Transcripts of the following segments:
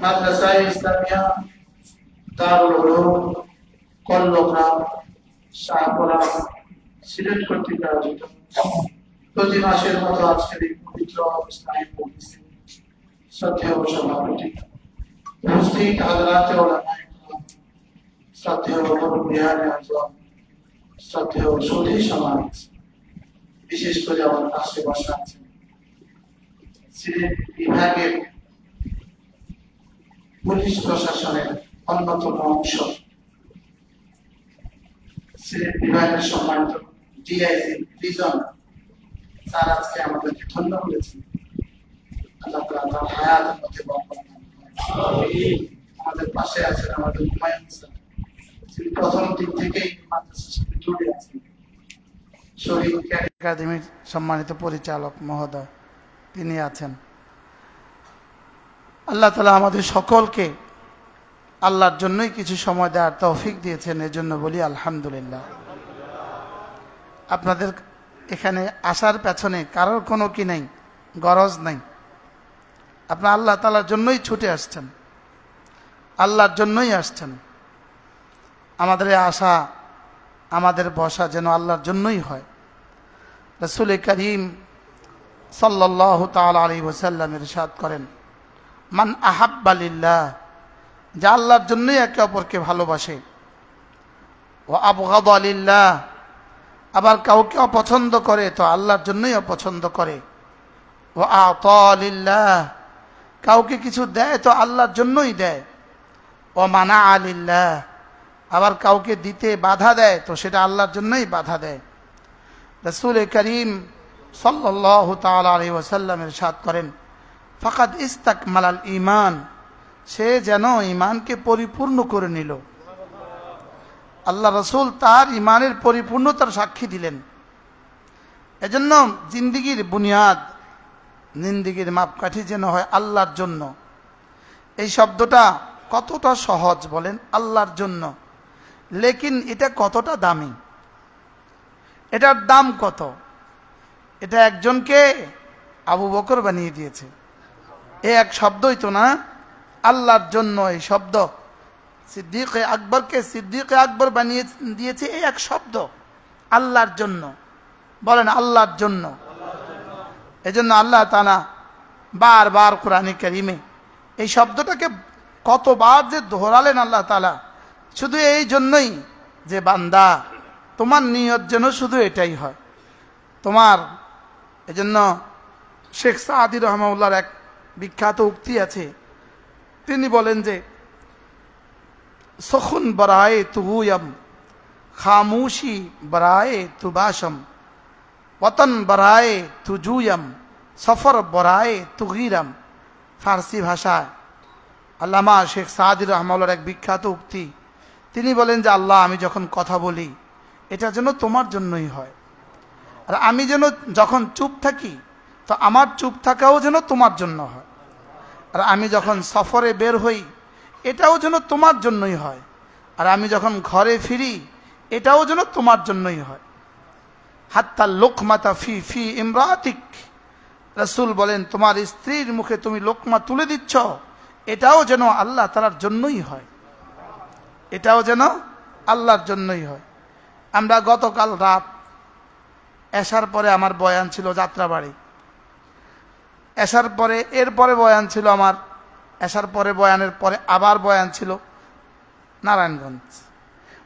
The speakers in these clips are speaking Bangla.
মাদ্রাসায়ে ইসলামিয়া দারুল উলুম কল্লগ্রাম শাহপুরা সিলেট কর্তৃক আয়োজিত প্রতি মাসের মতো আজকের এই পবিত্র ইসলামী মজলিসে শ্রদ্ধেয় সভাপতি উপস্থিত হাজরাতে ওলামায়ে কেরাম, শ্রদ্ধেয় মুরব্বিয়ানে আজম, শ্রদ্ধেয় সুধী সমাজ, বিশেষ করে আমার পাশে বসা আছেন সিলেট বিভাগের পুলিশ প্রশাসনের অন্যতম অংশ সিলেট বিভাগের সম্মানিত ডিআইজি প্রিজন স্যার আজকে আমাদেরকে ধন্য করেছেন। আল্লাহ তাআলা তার হায়াতের মধ্যে বরকত দান করেন। আমাদের পাশে আছেন আমাদের হুমায়ুন স্যার, তিনি প্রথম দিন থেকেই মাদ্রাসার সাথে জুড়ে আছেন। শহীদ একাডেমির সম্মানিত পরিচালক মহোদয় তিনি আছেন। আল্লাহ তাআলা আমাদের সকলকে আল্লাহর জন্যই কিছু সময় দেওয়ার তৌফিক দিয়েছেন, এজন্য বলি আলহামদুলিল্লাহ। আপনাদের এখানে আসার পেছনে কারোর কোনো কি নেই, গরজ নেই। আপনারা আল্লাহ তাআলার জন্যই ছুটে আসছেন, আল্লাহর জন্যই আসছেন। আমাদের আশা, আমাদের বসা যেন আল্লাহর জন্যই হয়। রাসূল করিম সাল্লাল্লাহু তাআলা আলাইহি ওয়াসাল্লাম ইরশাদ করেন, মান আহাব্বা লিল্লাহ, যা আল্লাহর জন্যই একে অপরকে ভালোবাসে, ও আবগাদা লিল্লাহ, আবার কাউকে অপছন্দ করে তো আল্লাহর জন্যই অপছন্দ করে, ও আতা লিল্লাহ, কাউকে কিছু দেয় তো আল্লাহর জন্যই দেয়, ও মানা লিল্লাহ, আবার কাউকে দিতে বাধা দেয় তো সেটা আল্লাহর জন্যই বাধা দেয়। রাসূল করিম সাল্লাল্লাহু তাআলা আলাইহি ওয়াসাল্লাম ইরশাদ করেন, ফাকাদ ইস্তাকমালাল ঈমান, সে যেন ঈমানকে পরিপূর্ণ করে নিল। আল্লাহ রাসূল তার ঈমানের পরিপূর্ণতার সাক্ষী দিলেন। এজন্য জিন্দেগীর বুনিয়াদ, জিন্দেগীর মাপকাঠি যেন হয় আল্লাহর জন্য। এই শব্দটা কতটা সহজ বলেন, আল্লাহর জন্য, লেকিন এটা কতটা দামি, এটার দাম কত। এটা একজনকে আবু বকর বানিয়ে দিয়েছে, এই এক শব্দই তো না, আল্লাহর জন্য এই শব্দ। সিদ্দিক আকবরকে সিদ্দিক আকবর বানিয়ে দিয়েছে এই এক শব্দ, আল্লাহর জন্য। বলেন আল্লাহর জন্য। এজন্য আল্লাহ তাআলা বারবার কোরআনে কারীমে এই শব্দটাকে কতবার যে দোহরালেন আল্লাহ তাআলা, শুধু এই জন্যই যে বান্দা তোমার নিয়ত যেন শুধু এটাই হয় তোমার। এজন্য শেখ সাদি রহমাউল্লাহর এক বিখ্যাত উক্তি আছে, তিনি বলেন যে সখুন বরায়ে তুহুয়ম, খামোশি বরায়ে তুবাশম, ওয়াতন বরায়ে তুজুয়ম, সফর বরায়ে তুগিরম। ফার্সি ভাষায় আল্লামা শেখ সাদি রহমাউল্লাহর এক বিখ্যাত উক্তি, তিনি বলেন যে আল্লাহ, আমি যখন কথা বলি এটা যেন তোমার জন্যই হয়, আর আমি যেন যখন চুপ থাকি তো আমার চুপ থাকাও যেন তোমার জন্য হয়, আর আমি যখন সফরে বের হই এটাও যেন তোমার জন্যই হয়, আর আমি যখন ঘরে ফিরি এটাও যেন তোমার জন্যই হয়। হাত্তা লোকমাতা ফি ফি ইমরাতিক, রাসূল বলেন তোমার স্ত্রীর মুখে তুমি লোকমা তুলে দিচ্ছ এটাও যেন আল্লাহ তাআলার জন্যই হয়, এটাও যেন আল্লাহর জন্যই হয়। আমরা গতকাল রাত এশার পরে আমার বয়ান ছিল যাত্রাবাড়ি, এশার পরে এরপরে বয়ান ছিল আমার, এশার পরে বয়ানের পরে আবার বয়ান ছিল নারায়ণগঞ্জ।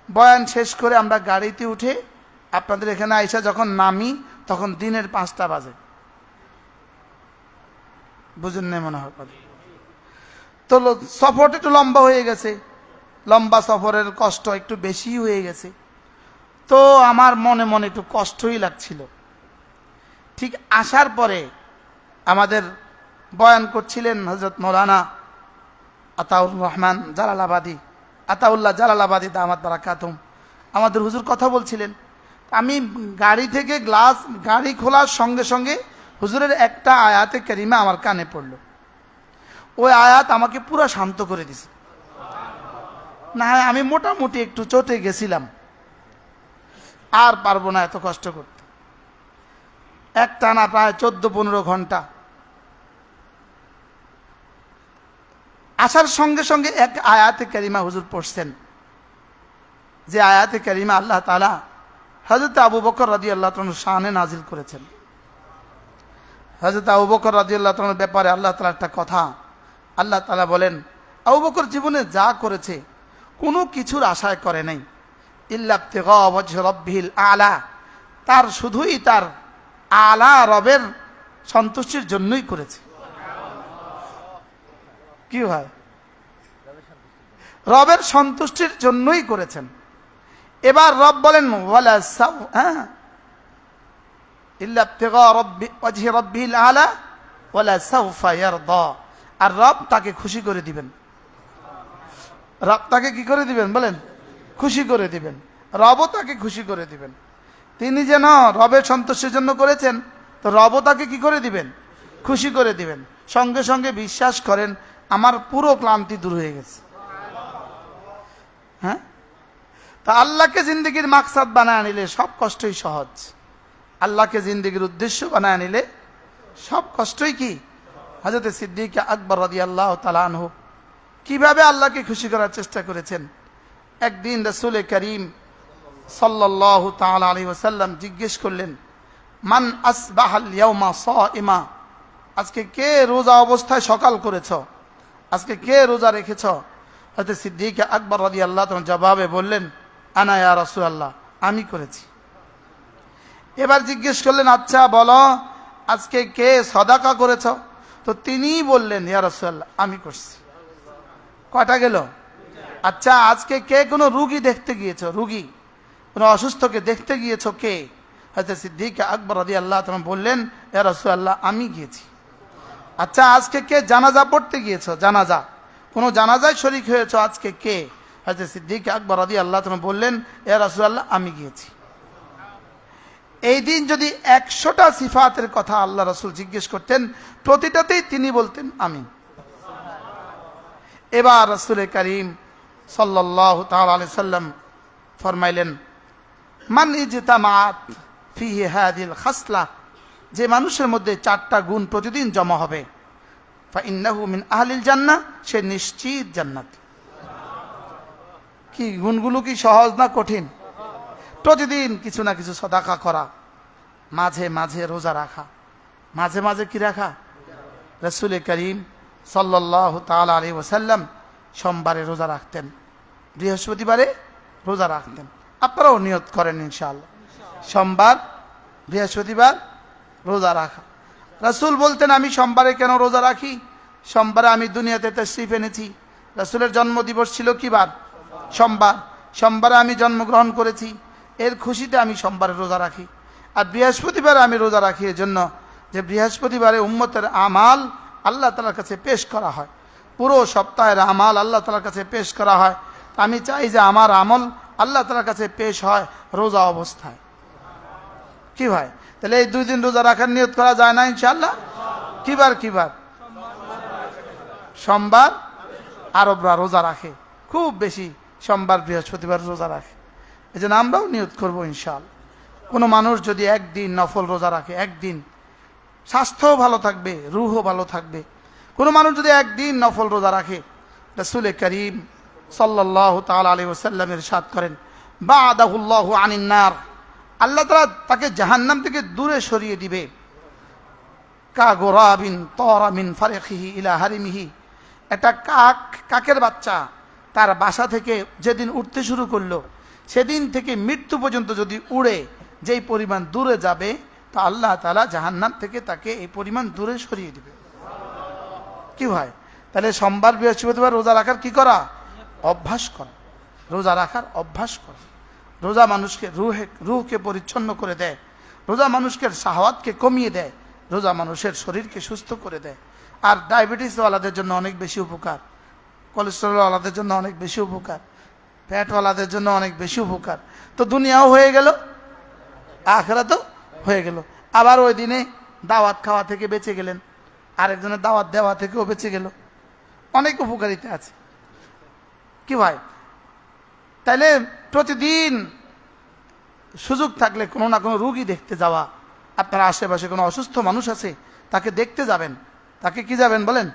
বয়ান শেষ করে আমরা গাড়িতে উঠে আপনাদের এখানে আইসা যখন নামি তখন দিনের 5টা বাজে। বুঝুন না মনে হয়, তো সফরটা একটু লম্বা হয়ে গেছে, লম্বা সফরের কষ্ট একটু বেশি হয়ে গেছে, তো আমার মনে মনে একটু কষ্টই লাগছিল। ঠিক আসার পরে আমাদের বয়ান করছিলেন হযরত মাওলানা আতাউর রহমান জালালাবাদী, আতাউল্লাহ জালালাবাদী দামাত বারাকাতুম, আমাদের হুজুর কথা বলছিলেন। আমি গাড়ি থেকে গ্লাস গাড়ি খোলার সঙ্গে সঙ্গে হুজুরের একটা আয়াতে কারিমা আমার কানে পড়ল। ওই আয়াত আমাকে পুরো শান্ত করে দিছে। না আমি মোটামুটি একটু চটে গেছিলাম, আর পারবো না এত কষ্ট করতে। একটানা প্রায় 14-15 ঘন্টা আসার সঙ্গে সঙ্গে এক আয়াতে কারিমা হুজুর পড়ছেন, যে আয়াতে কারিমা আল্লাহ তাআলা হযরত আবু বকর রাদিয়াল্লাহু তাআলার শানে নাজিল করেছেন। হযরত আবু বকর রাদিয়াল্লাহু তাআলার ব্যাপারে আল্লাহ তাআলা একটা কথা, আল্লাহ তাআলা বলেন, আবু বকর জীবনে যা করেছে কোনো কিছুর আশায় করে নাই, ইল্লা ইবতিগা ওয়াজহি রাব্বিহিল আলা, তার শুধুই তার আলা রবের সন্তুষ্টির জন্যই করেছে। কি হয়? রবের সন্তুষ্টির জন্যই করেছেন। এবার রব বলেন ওয়ালা সাউ, ইল্লা ইবতিগা ওয়াজহি রাব্বিহিল আলা ওয়ালা সাউফা ইয়ারদা, আর রব তাকে খুশি করে দিবেন। রব তাকে কি করে দিবেন বলেন? খুশি করে দিবেন। রবও তাকে খুশি করে দিবেন। তিনি যেন রবের সন্তুষ্টির জন্য করেছেন, তো রবও তাকে কি করে দিবেন? খুশি করে দিবেন। সঙ্গে সঙ্গে বিশ্বাস করেন আমার পুরো ক্লান্তি দূর হয়ে গেছে। হ্যাঁ, তা আল্লাহকে জিন্দগির মাকসাদ বানায় নিলে সব কষ্টই সহজ। আল্লাহকে জিন্দগির উদ্দেশ্য বানায় নিলে সব কষ্টই কি? হযরত সিদ্দিক আকবর রাদিয়াল্লাহু তাআলা আনহু কিভাবে আল্লাহকে খুশি করার চেষ্টা করেছেন। একদিন রাসূল করিম সাল্লাল্লাহু তাআলা আলাইহি ওয়াসাল্লাম জিজ্ঞেস করলেন, মান আসবাহাল ইয়াউমা সাইমা, আজকে কে রোজা অবস্থায় সকাল করেছ? আজকে কে রোজা রেখেছ? হযরত সিদ্দিক আকবর রাদিয়াল্লাহু তাআলা জবাবে বললেন, আনা ইয়া রাসূলুল্লাহ, আমি করেছি। এবার জিজ্ঞেস করলেন, আচ্ছা বলো আজকে কে সাদাকা করেছ? তো তিনিই বললেন, ইয়া রাসূলুল্লাহ, আমি করছি। কয়টা গেল? আচ্ছা আজকে কে কোনো রুগী দেখতে গিয়েছো? রুগী কোনো অসুস্থকে দেখতে গিয়েছো কে? হযরত সিদ্দিক আকবর রাদিয়াল্লাহু তাআলা বললেন, ইয়া রাসূলুল্লাহ, আমি গিয়েছি। আচ্ছা আজকে কে জানাজা পড়তে গিয়েছো? জানাজা, কোনো জানাজায় শরীক হয়েছো আজকে কে? হযরত সিদ্দিক আকবর রাদিয়াল্লাহু তাআলা বললেন, ইয়া রাসূলুল্লাহ, আমি গিয়েছি। এই দিন যদি 100টা সিফাতের কথা আল্লাহ রাসূল জিজ্ঞেস করতেন, প্রতিটাতেই তিনি বলতেন আমি। এবার রাসূল করিম সাল্লাল্লাহু তাআলা আলাইহি সাল্লাম ফরমাইলেন, মান ইজতামাআত ফিহি হাযিল খাসলা, যে মানুষের মধ্যে 4টা গুণ প্রতিদিন জমা হবে, ফাইন্নাহু মিন আহলিল জান্নাহ, সে নিশ্চিত জান্নাত। কি গুণগুলো কি সহজ না কঠিন? প্রতিদিন কিছু না কিছু সাদাকা করা, মাঝে মাঝে রোজা রাখা। মাঝে মাঝে কি রাখা? রাসূল করিম সাল্লাল্লাহু তাআলা আলাইহি ওয়াসাল্লাম সোমবারে রোজা রাখতেন, বৃহস্পতিবারে রোজা রাখতেন। আপনারাও নিয়ত করেন ইনশাআল্লাহ, সোমবার বৃহস্পতিবার রোজা রাখা। রাসূল বলতেন, আমি সোমবারে কেন রোজা রাখি? সোমবারে আমি দুনিয়াতে তাশরীফ এনেছি। রাসূলের জন্মদিবস ছিল কি বার? সোমবার। সোমবারে আমি জন্মগ্রহণ করেছি, এর খুশিতে আমি সোমবারে রোজা রাখি। আর বৃহস্পতিবারে আমি রোজা রাখি এজন্য যে বৃহস্পতিবারে উম্মতের আমাল আল্লাহ তাআলার কাছে পেশ করা হয়, পুরো সপ্তাহের আমাল আল্লাহ তাআলার কাছে পেশ করা হয়। আমি চাই যে আমার আমল আল্লাহ তাআলার কাছে পেশ হয় রোজা অবস্থায়। কি ভাই, তাহলে এই 2 দিন রোজা রাখার নিয়ত করা যায় না ইনশাআল্লাহ? কিবার কিবার? সোমবার আরবরা রোজা রাখে খুব বেশি, সোমবার বৃহস্পতিবার রোজা রাখে। এই জন্য আমরাও নিয়ত করবো ইনশাআল্লাহ। কোনো মানুষ যদি একদিন নফল রোজা রাখে, একদিন, স্বাস্থ্যও ভালো থাকবে, রূহও ভালো থাকবে। কোনো মানুষ যদি একদিন নফল রোজা রাখে, রাসূল করিম সাল্লাল্লাহু তাআলা আলাইহি ওয়াসাল্লাম ইরশাদ করেন, বা'দাহুল্লাহু আনিন নার, আল্লাহ তাআলা তাকে জাহান্নাম থেকে দূরে সরিয়ে দিবে। কা গোরাবিন তারা মিন ফারিখিহি ইলা হারিমিহি, একটা কাকের বাচ্চা তার বাসা থেকে যেদিন উঠতে শুরু করলো, সেদিন থেকে মৃত্যু পর্যন্ত যদি উড়ে যেই পরিমাণ দূরে যাবে, তা আল্লাহ তাআলা জাহান্নাম থেকে তাকে এই পরিমাণ দূরে সরিয়ে দিবে। কি হয়, তাহলে সোমবার বৃহস্পতিবার রোজা রাখার কি করা? অভ্যাস করা, রোজা রাখার অভ্যাস করা। রোজা মানুষকে রুহকে পরিচ্ছন্ন করে দেয়, রোজা মানুষকে শাহওয়াতকে কমিয়ে দেয়, রোজা মানুষের শরীরকে সুস্থ করে দেয়। আর ডায়াবেটিস ওয়ালাদের জন্য অনেক বেশি উপকার, কোলেস্টেরল ওয়ালাদের জন্য অনেক বেশি উপকার, ফ্যাটওয়ালাদের জন্য অনেক বেশি উপকার। তো দুনিয়াও হয়ে গেল, আখিরাতও হয়ে গেল। আবার ওই দিনে দাওয়াত খাওয়া থেকে বেঁচে গেলেন, আরেকজনের দাওয়াত দেওয়া থেকেও বেঁচে গেল, অনেক উপকারিতা আছে। কি ভাই, তাইলে প্রতিদিন সুযোগ থাকলে কোনো না কোনো রোগী দেখতে যাওয়া। আপনার আশেপাশে কোনো অসুস্থ মানুষ আছে, তাকে দেখতে যাবেন। তাকে কি যাবেন বলেন?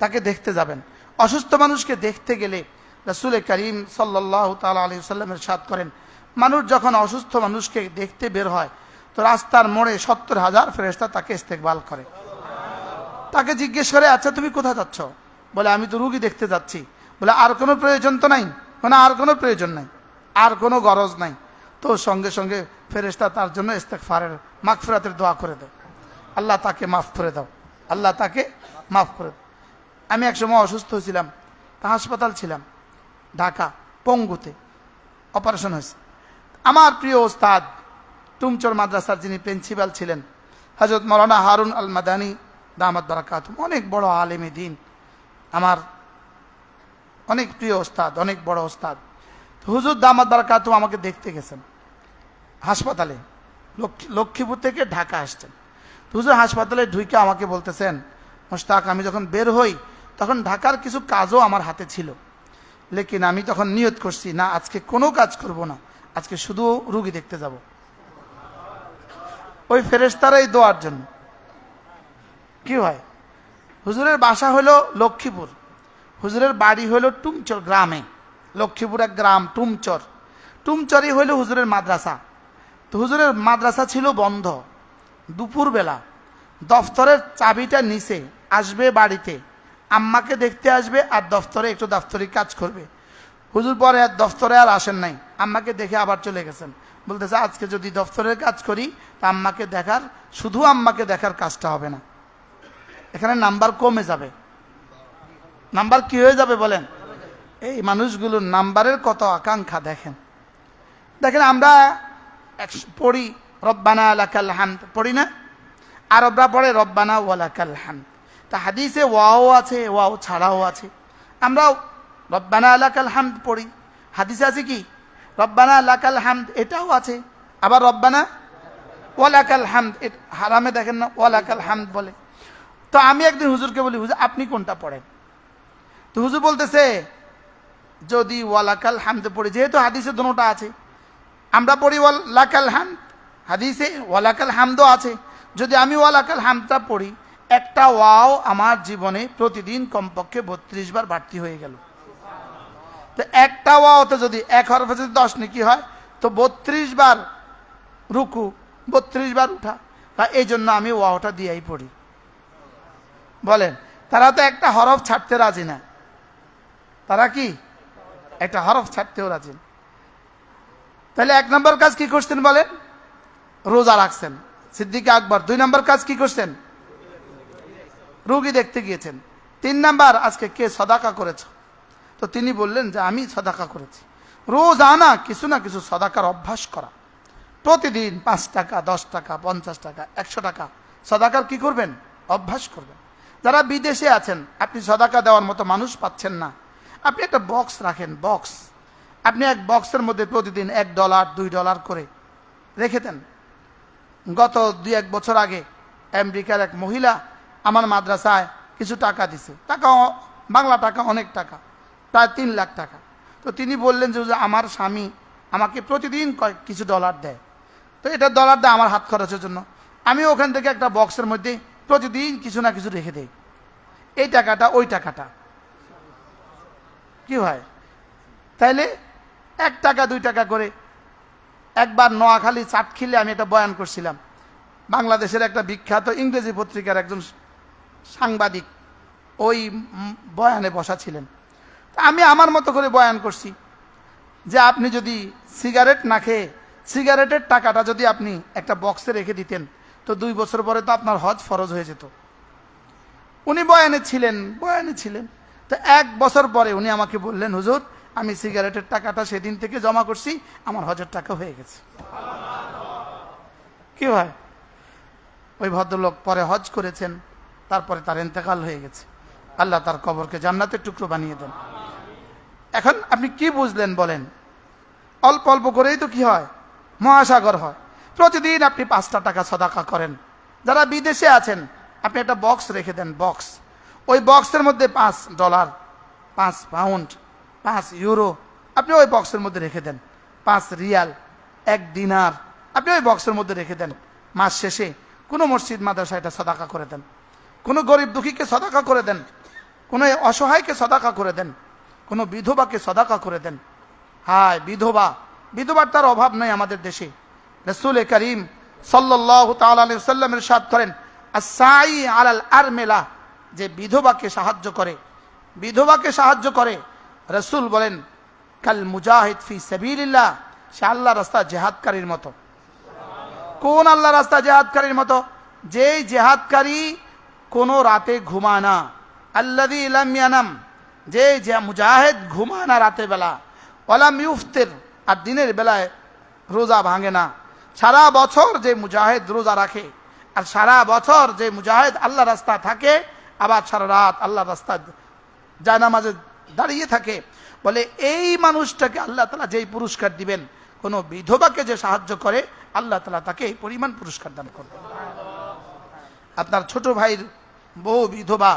তাকে দেখতে যাবেন। অসুস্থ মানুষকে দেখতে গেলে রাসূল করিম সাল্লাল্লাহু তাআলা আলাইহি ওয়াসাল্লাম ইরশাদ করেন, মানুষ যখন অসুস্থ মানুষকে দেখতে বের হয় তো রাস্তার মোড়ে 70,000 ফেরেশতা তাকে ইস্তেকবাল করে। তাকে জিজ্ঞেস করে, আচ্ছা তুমি কোথায় যাচ্ছ? বলে আমি তো রুগী দেখতে যাচ্ছি। বলে আর কোনো প্রয়োজন তো নাই? মানে আর কোনো প্রয়োজন নাই, আর কোনো গরজ নাই। তো সঙ্গে সঙ্গে ফেরেশতা তার জন্য ইস্তেগফারের মাগফিরাতের দোয়া করে দেয়, আল্লাহ তাকে মাফ করে দাও, আল্লাহ তাকে মাফ করে দাও। আমি একসময় অসুস্থ হয়েছিলাম, তা হাসপাতাল ছিলাম ঢাকা পঙ্গুতে, অপারেশন হয়েছে। আমার প্রিয় ওস্তাদ টুমচর মাদ্রাসার যিনি প্রিন্সিপাল ছিলেন হযরত মাওলানা হারুন আল মাদানী দামাত বারাকাতুহু, অনেক বড় আলেমে দ্বীন, আমার অনেক প্রিয় ওস্তাদ, অনেক বড় ওস্তাদ। হুজুর দামাত বারাকাতুহু আমাকে দেখতে গেছেন হাসপাতালে, লক্ষ্মীপুর থেকে ঢাকা আসছেন। হুজুর হাসপাতালে ঢুকে আমাকে বলতেছেন, মোশতাক আমি যখন বের হই তখন ঢাকার কিছু কাজও আমার হাতে ছিল, লেকিন আমি তখন নিয়ত করছি না আজকে কোনো কাজ করব না, আজকে শুধু রুগী দেখতে যাব। ওই ফেরেশতারাই দোয়ার জন্য। কি হয়, হুজুরের বাসা হলো লক্ষ্মীপুর, হুজুরের বাড়ি হলো টুমচর গ্রামে, লক্ষ্মীপুর এক গ্রাম টুমচর, টুমচরই হইল হুজুরের মাদ্রাসা। তো হুজুরের মাদ্রাসা ছিল বন্ধ, দুপুরবেলা দফতরের চাবিটা নিচে আসবে, বাড়িতে আম্মাকে দেখতে আসবে আর দফতরে একটু দাপ্তরিক কাজ করবে। হুজুর পরে আর দফতরে আর আসেন নাই, আম্মাকে দেখে আবার চলে গেছেন। বলতেছে আজকে যদি দফতরের কাজ করি তা আম্মাকে দেখার, শুধু আম্মাকে দেখার কাজটা হবে না, এখানে নাম্বার কমে যাবে। নাম্বার কি হয়ে যাবে বলেন? এই মানুষগুলোর নাম্বারের কত আকাঙ্ক্ষা দেখেন। দেখেন আমরা পড়ি রব্বানা লাকাল হামদ, পড়ি না? আরবরা পড়ে রব্বানা ওয়ালাকাল হামদ। তা হাদিসে ওয়াও আছে, ওয়াও ছাড়াও আছে। আমরাও রব্বানা লাকাল হামদ পড়ি, হাদিসে আছে কি রব্বানা লাকাল হামদ, এটাও আছে। আবার রব্বানা ওয়ালাকাল হামদ, হারামে দেখেন না ওয়ালাকাল হামদ বলে। তো আমি একদিন হুজুরকে বলি, হুজুর আপনি কোনটা পড়েন? তো হুজুর বলতেছে যদি ওয়ালাকাল হামদ পড়ি, যেহেতু হাদিসে দুটোটা আছে, আমরা পড়ি ওয়ালাকাল হামদ, হাদিসে ওয়ালাকাল হামদও আছে। যদি আমি ওয়ালাকাল হামদটা পড়ি, একটা ওয়াও আমার জীবনে প্রতিদিন কমপক্ষে 32 বার বাড়তি হয়ে গেল। তো একটা ওয়াওতে যদি এক হরফে যদি 10 নেকি হয়, তো 32 বার রুকু, 32 বার উঠা। এই জন্য আমি ওয়াওটা দিয়েই পড়ি। বলেন, তারা তো একটা হরফ ছাড়তে রাজি না, তারা কি একটা হরফ ছাড়তেও রাজি না। তাহলে 1 নম্বর কাজ কি করছেন বলেন? রোজা রাখছেন। সিদ্দিক আকবর 2 নম্বর কাজ কি করছেন? রোগী দেখতে গিয়েছেন। 3 নাম্বার, আজকে কে সদাকা করেছ? তো তিনি বললেন যে আমি সদাকা করেছি। রোজানা কিছু না কিছু সদাকার অভ্যাস করা, প্রতিদিন 5 টাকা, 10 টাকা, 50 টাকা, 100 টাকা সদাকার কি করবেন? অভ্যাস করবেন। যারা বিদেশে আছেন, আপনি সদাকা দেওয়ার মতো মানুষ পাচ্ছেন না, আপনি একটা বক্স রাখেন, বক্স। আপনি এক বক্সের মধ্যে প্রতিদিন $1, $2 করে রেখে দেন। গত 2-1 বছর আগে আমেরিকার এক মহিলা আমার মাদ্রাসায় কিছু টাকা দিছে, টাকা বাংলা টাকা অনেক টাকা, প্রায় 3 লাখ টাকা। তো তিনি বললেন যে আমার স্বামী আমাকে প্রতিদিন কিছু ডলার দেয়, তো এটা ডলার দেয় আমার হাত খরচের জন্য, আমি ওখান থেকে একটা বক্সের মধ্যে প্রতিদিন কিছু না কিছু রেখে দেই, এই টাকাটা ওই টাকাটা। কি হয়? তাইলে 1 টাকা 2 টাকা করে। একবার নোয়াখালী চাটখিলে আমি একটা বয়ান করছিলাম, বাংলাদেশের একটা বিখ্যাত ইংরেজি পত্রিকার একজন সাংবাদিক ওই বয়ানে বসা ছিলেন। আমি আমার মতো করে বয়ান করছি যে আপনি যদি সিগারেট না খেয়ে সিগারেটের টাকাটা যদি আপনি একটা বক্সে রেখে দিতেন, তো 2 বছর পরে তো আপনার হজ ফরজ হয়ে যেত। উনি বয়ানে ছিলেন। তো 1 বছর পরে উনি আমাকে বললেন, হুজুর আমি সিগারেটের টাকাটা সেদিন থেকে জমা করছি, আমার হজের টাকা হয়ে গেছে। কি হয়? ওই ভদ্রলোক পরে হজ করেছেন, তারপরে তার ইন্তেকাল হয়ে গেছে। আল্লাহ তার কবরকে জান্নাতের টুকরো বানিয়ে দেন। এখন আপনি কি বুঝলেন বলেন? অল্প অল্প করেই তো কি হয়? মহাসাগর হয়। প্রতিদিন আপনি 5টা টাকা সদাকা করেন। যারা বিদেশে আছেন, আপনি একটা বক্স রেখে দেন, বক্স। ওই বক্সের মধ্যে $5, £5, €5 আপনি ওই বক্সের মধ্যে রেখে দেন। 5 রিয়াল, 1 দিনার আপনি ওই বক্সের মধ্যে রেখে দেন। মাস শেষে কোনো মসজিদ মাদ্রাসায় এটা সদাকা করে দেন, কোনো গরিব দুঃখীকে সদাকা করে দেন। কোনো অসহায়কে সদাকা করে দেন, কোনো বিধবাকে সদাকা করে দেন। হায় বিধবার তার অভাব নেই আমাদের দেশে। রাসূল করিম সাল্লাল্লাহু তাআলা আলাইহি ওয়াসাল্লাম ইরশাদ করেন, আস-সাই আলাল আরমিলা, যে বিধবাকে সাহায্য করে, রাসূল বলেন কাল মুজাহিদ ফি সাবিলিল্লাহ, সে আল্লাহর রাস্তায় জিহাদকারীর মতো। কোন আল্লাহর রাস্তায় জিহাদকারীর মতো? যেই জিহাদকারী কোন রাতে ঘুমায় না, আল্লাযী লাম ইয়ানাম, যে মুজাহিদ ঘুমায় না রাতের বেলা, ওয়ালাম ইউফতির, আর দিনের বেলায় রোজা ভাঙে না। সারা বছর যে মুজাহিদ রোজা রাখে, আর সারা বছর যে মুজাহিদ আল্লাহ রাস্তা থাকে, আবার সারা রাত আল্লাহ রাস্তা জায়নামাজে দাঁড়িয়ে থাকে, বলে এই মানুষটাকে আল্লাহ তাআলা যেই পুরস্কার দিবেন, কোন বিধবাকে যে সাহায্য করে আল্লাহ তাআলা তাকে এই পরিমাণ পুরস্কার দান করবেন। আপনার ছোট ভাইয়ের বউ বিধবা,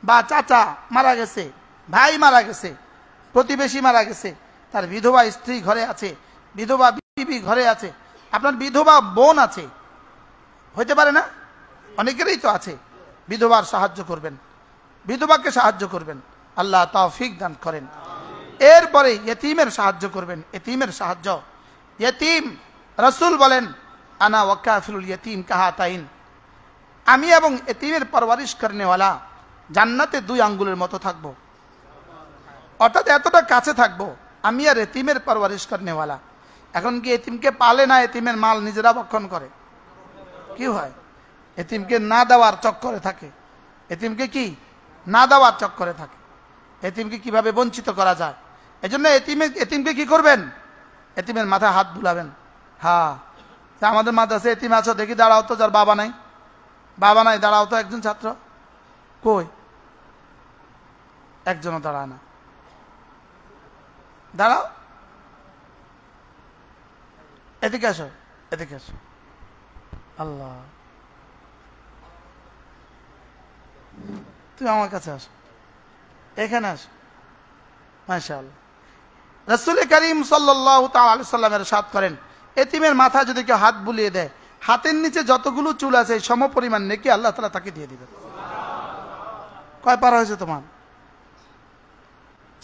বা চাচা মারা গেছে, ভাই মারা গেছে, প্রতিবেশী মারা গেছে, তার বিধবা স্ত্রী ঘরে আছে, বিধবা বিবি ঘরে আছে, আপনার বিধবা বোন আছে, হইতে পারে না? অনেকেরই তো আছে। বিধবার সাহায্য করবেন, বিধবাকে সাহায্য করবেন, আল্লাহ তৌফিক দান করেন। এরপরে ইয়েতিমের সাহায্য করবেন। ইয়েতিমের সাহায্য, ইয়েতিম, রাসূল বলেন আনা ওয়াকাফিলুল ইয়েতিম কাহাতাইন, আমি এবং ইয়েতিমের পরওয়ারিশ করনেওয়ালা জান্নাতে 2 আঙ্গুলের মতো থাকবো। অর্থাৎ এতটা কাছে থাকবো আমি আর ইয়েতিমের পরওয়ারিশ করনেওয়ালা। এখন কি ইয়েতিমকে পালে না, ইয়েতিমের মাল নিজেরা ভক্ষণ করে? কি হয়? ইয়েতিমকে না দেওয়ার চক্করে থাকে, ইয়েতিমকে কি না দেওয়ার চক্করে থাকে, ইয়েতিমকে কিভাবে বঞ্চিত করা যায়। এজন্য ইয়েতিমকে কি করবেন? ইয়েতিমের মাথায় হাত বুলাবেন। হ্যাঁ, আমাদের মাদ্রাসায় ইয়েতিম আছো, দেখি দাঁড়াও তো, যার বাবা নাই দাঁড়াও তো, একজন ছাত্র কই? একজনও দাঁড়ায় না। দাঁড়াও, এদিকে আসো, এদিকে আসো। আল্লাহ, তুমি আমার কাছে আসো, এখানে আসো। মাশাআল্লাহ। রাসূল করিম সাল্লাল্লাহু তাআলা আলাইহি ওয়াসাল্লাম ইরশাদ করেন, এতিমের মাথা যদি কেউ হাত বুলিয়ে দেয়, হাতের নিচে যতগুলো চুল আছে এই সমপরিমাণ নেকি আল্লাহ তাআলা তাকে দিয়ে দিবেন। কয় পারা হয়েছে তোমার?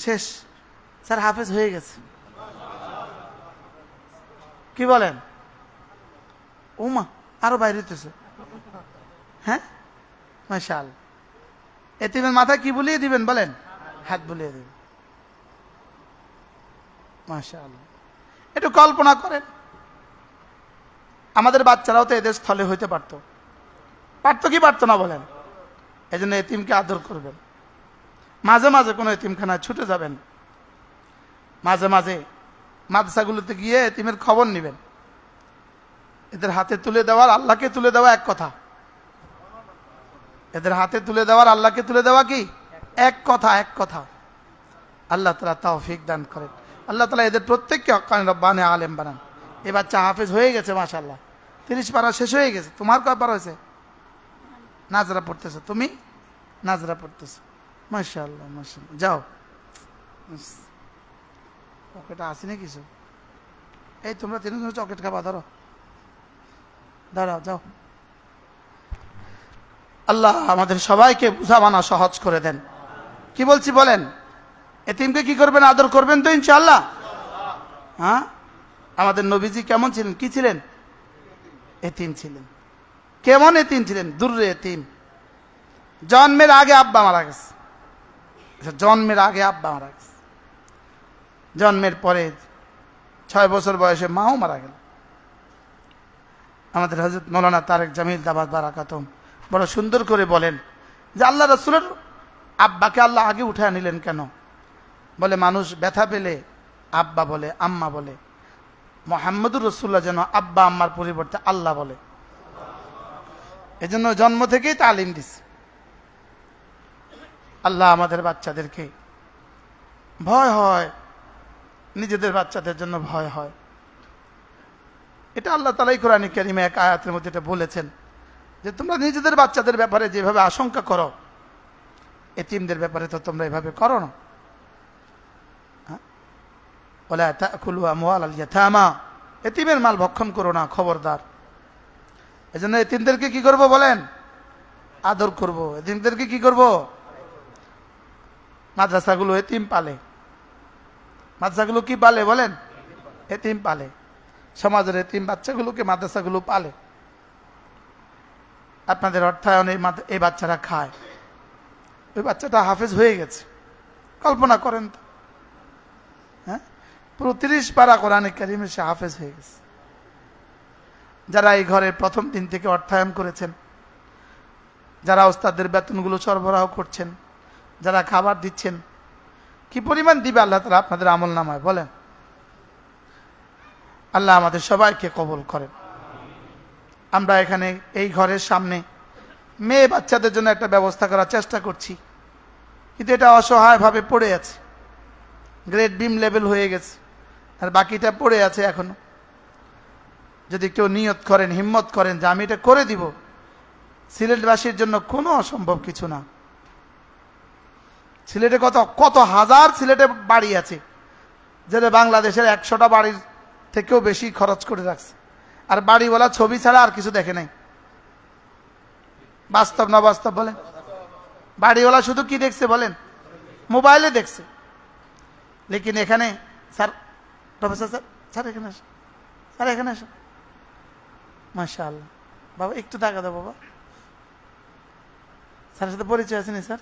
শেষ। স্যার হাফেজ হয়ে গেছে, কি বলেন? ওমা, আরো বাইরে হইতেছে। হ্যাঁ, মাশাআল্লাহ। এতিমের মাথায় কি বুলিয়ে দিবেন বলেন? হাত বুলিয়ে দিবেন। মাশাআল্লাহ। একটু কল্পনা করেন, আমাদের বাচ্চারাও তো এদের স্থলে হইতে পারতো কি পারতো না বলেন? এই জন্য এতিমকে আদর করবেন। মাঝে মাঝে কোনো এতিমখানায় ছুটে যাবেন, মাঝে মাঝে মাদ্রাসাগুলোতে গিয়ে এতিমের খবর নেবেন। এদের হাতে তুলে দেওয়ার, আল্লাহকে তুলে দেওয়া এক কথা, এদের হাতে তুলে দেওয়ার, আল্লাহকে তুলে দেওয়া কি এক কথা, এক কথা। আল্লাহ তাআলা তৌফিক দান করেন। আল্লাহ তাআলা এদের প্রত্যেককে হক্কানি রব্বানি আলেম বানান। এই বাচ্চা হাফেজ হয়ে গেছে মাশাআল্লাহ, 30 পারা শেষ হয়ে গেছে। তোমার কয় পারা হয়েছে? নাজরা পড়তেছো তুমি? নাজরা পড়তেছো, মাশাআল্লাহ মাশাআল্লাহ। যাও, পকেটে আসেনি কিছু? এই তোমরা 3 জন চকলেট খাবা, ধরো, দাঁড়াও, যাও। আল্লাহ আমাদের সবাইকে বুঝা মানা সহজ করে দেন। কি বলছি বলেন? এতিমকে কি করবেন? আদর করবেন তো ইনশাআল্লাহ। হ্যাঁ, আমাদের নবীজি কেমন ছিলেন? কি ছিলেন? এতিম ছিলেন। কেমন এতিম ছিলেন? দুর্রে এতিম। জন্মের আগে আব্বা মারা গেছে, জন্মের আগে আব্বা মারা গেছে, জন্মের পরে 6 বছর বয়সে মাও মারা গেল। আমাদের হযরত মাওলানা তারেক জামিল দাবাত বারাকাতুম বড় সুন্দর করে বলেন যে আল্লাহ রাসূলের আব্বাকে আল্লাহ আগে উঠায় নিলেন কেন? বলে মানুষ ব্যথা পেলে আব্বা বলে, আম্মা বলে, মুহাম্মদুর রাসূলুল্লাহ যেন আব্বা আম্মার পরিবর্তে আল্লাহ বলে। এজন্য জন্ম থেকেই তালিম দিছে। আল্লাহ আমাদের বাচ্চাদেরকে ভয় হয়, নিজেদের বাচ্চাদের জন্য ভয় হয়। এটা আল্লাহ তাআলাই কোরআনে কারীমে এক আয়াতের মধ্যে এটা বলেছেন যে তোমরা নিজেদের বাচ্চাদের ব্যাপারে যেভাবে আশঙ্কা করো, এতিমদের ব্যাপারে তো তোমরা এভাবে করো না। ওয়ালা তাকুলু আমওয়ালাল ইয়াতামা, এতিমের মাল ভক্ষণ করো না, খবরদার। এজন্য এতিমদেরকে কি করব বলেন? আদর করব। এতিমদেরকে কি করব? মাদ্রাসাগুলো এতিম পালে। মাদ্রাসাগুলো কি পালে বলেন? এতিম পালে। সমাজের এতিম বাচ্চাগুলোকে মাদ্রাসাগুলো পালে। আপনাদের অর্থায়নে এই বাচ্চারা খায়। ওই বাচ্চাটা হাফেজ হয়ে গেছে, কল্পনা করেন তো। হ্যাঁ, পুরো 30 পারা কোরআনে কারিমে সে হাফেজ হয়ে গেছে। যারা এই ঘরের প্রথম দিন থেকে অর্থায়ন করেছেন, যারা ওস্তাদের বেতনগুলো সরবরাহ করছেন, যারা খাবার দিচ্ছেন, কি পরিমাণ দিবে আল্লাহ তাআলা আপনাদের আমল নামায় বলেন? আল্লাহ আমাদের সবাইকে কবুল করেন। আমরা এখানে এই ঘরের সামনে মেয়ে বাচ্চাদের জন্য একটা ব্যবস্থা করার চেষ্টা করছি, কিন্তু এটা অসহায়ভাবে পড়ে আছে। গ্রেড বিম লেভেল হয়ে গেছে, আর বাকিটা পড়ে আছে এখনো। যদি কেউ নিয়ত করেন, হিম্মত করেন যে আমি এটা করে দিব, সিলেটবাসীর জন্য কোনো অসম্ভব কিছু না। সিলেটে কত কত হাজার সিলেটে বাড়ি আছে, যেটা বাংলাদেশের 100টা বাড়ির থেকেও বেশি খরচ করে রাখছে, আর বাড়িওয়ালা ছবি ছাড়া আর কিছু দেখে নাই। বাস্তব না বাস্তব বলেন? বাড়িওয়ালা শুধু কি দেখছে বলেন? মোবাইলে দেখছে। লেকিন এখানে স্যার, প্রফেসর স্যার, স্যার এখানে আসেন, স্যার এখানে আসেন। মাশাআল্লাহ বাবা, একটু টাকা দাও বাবা। স্যারের সাথে পরিচয় আছে নি স্যার?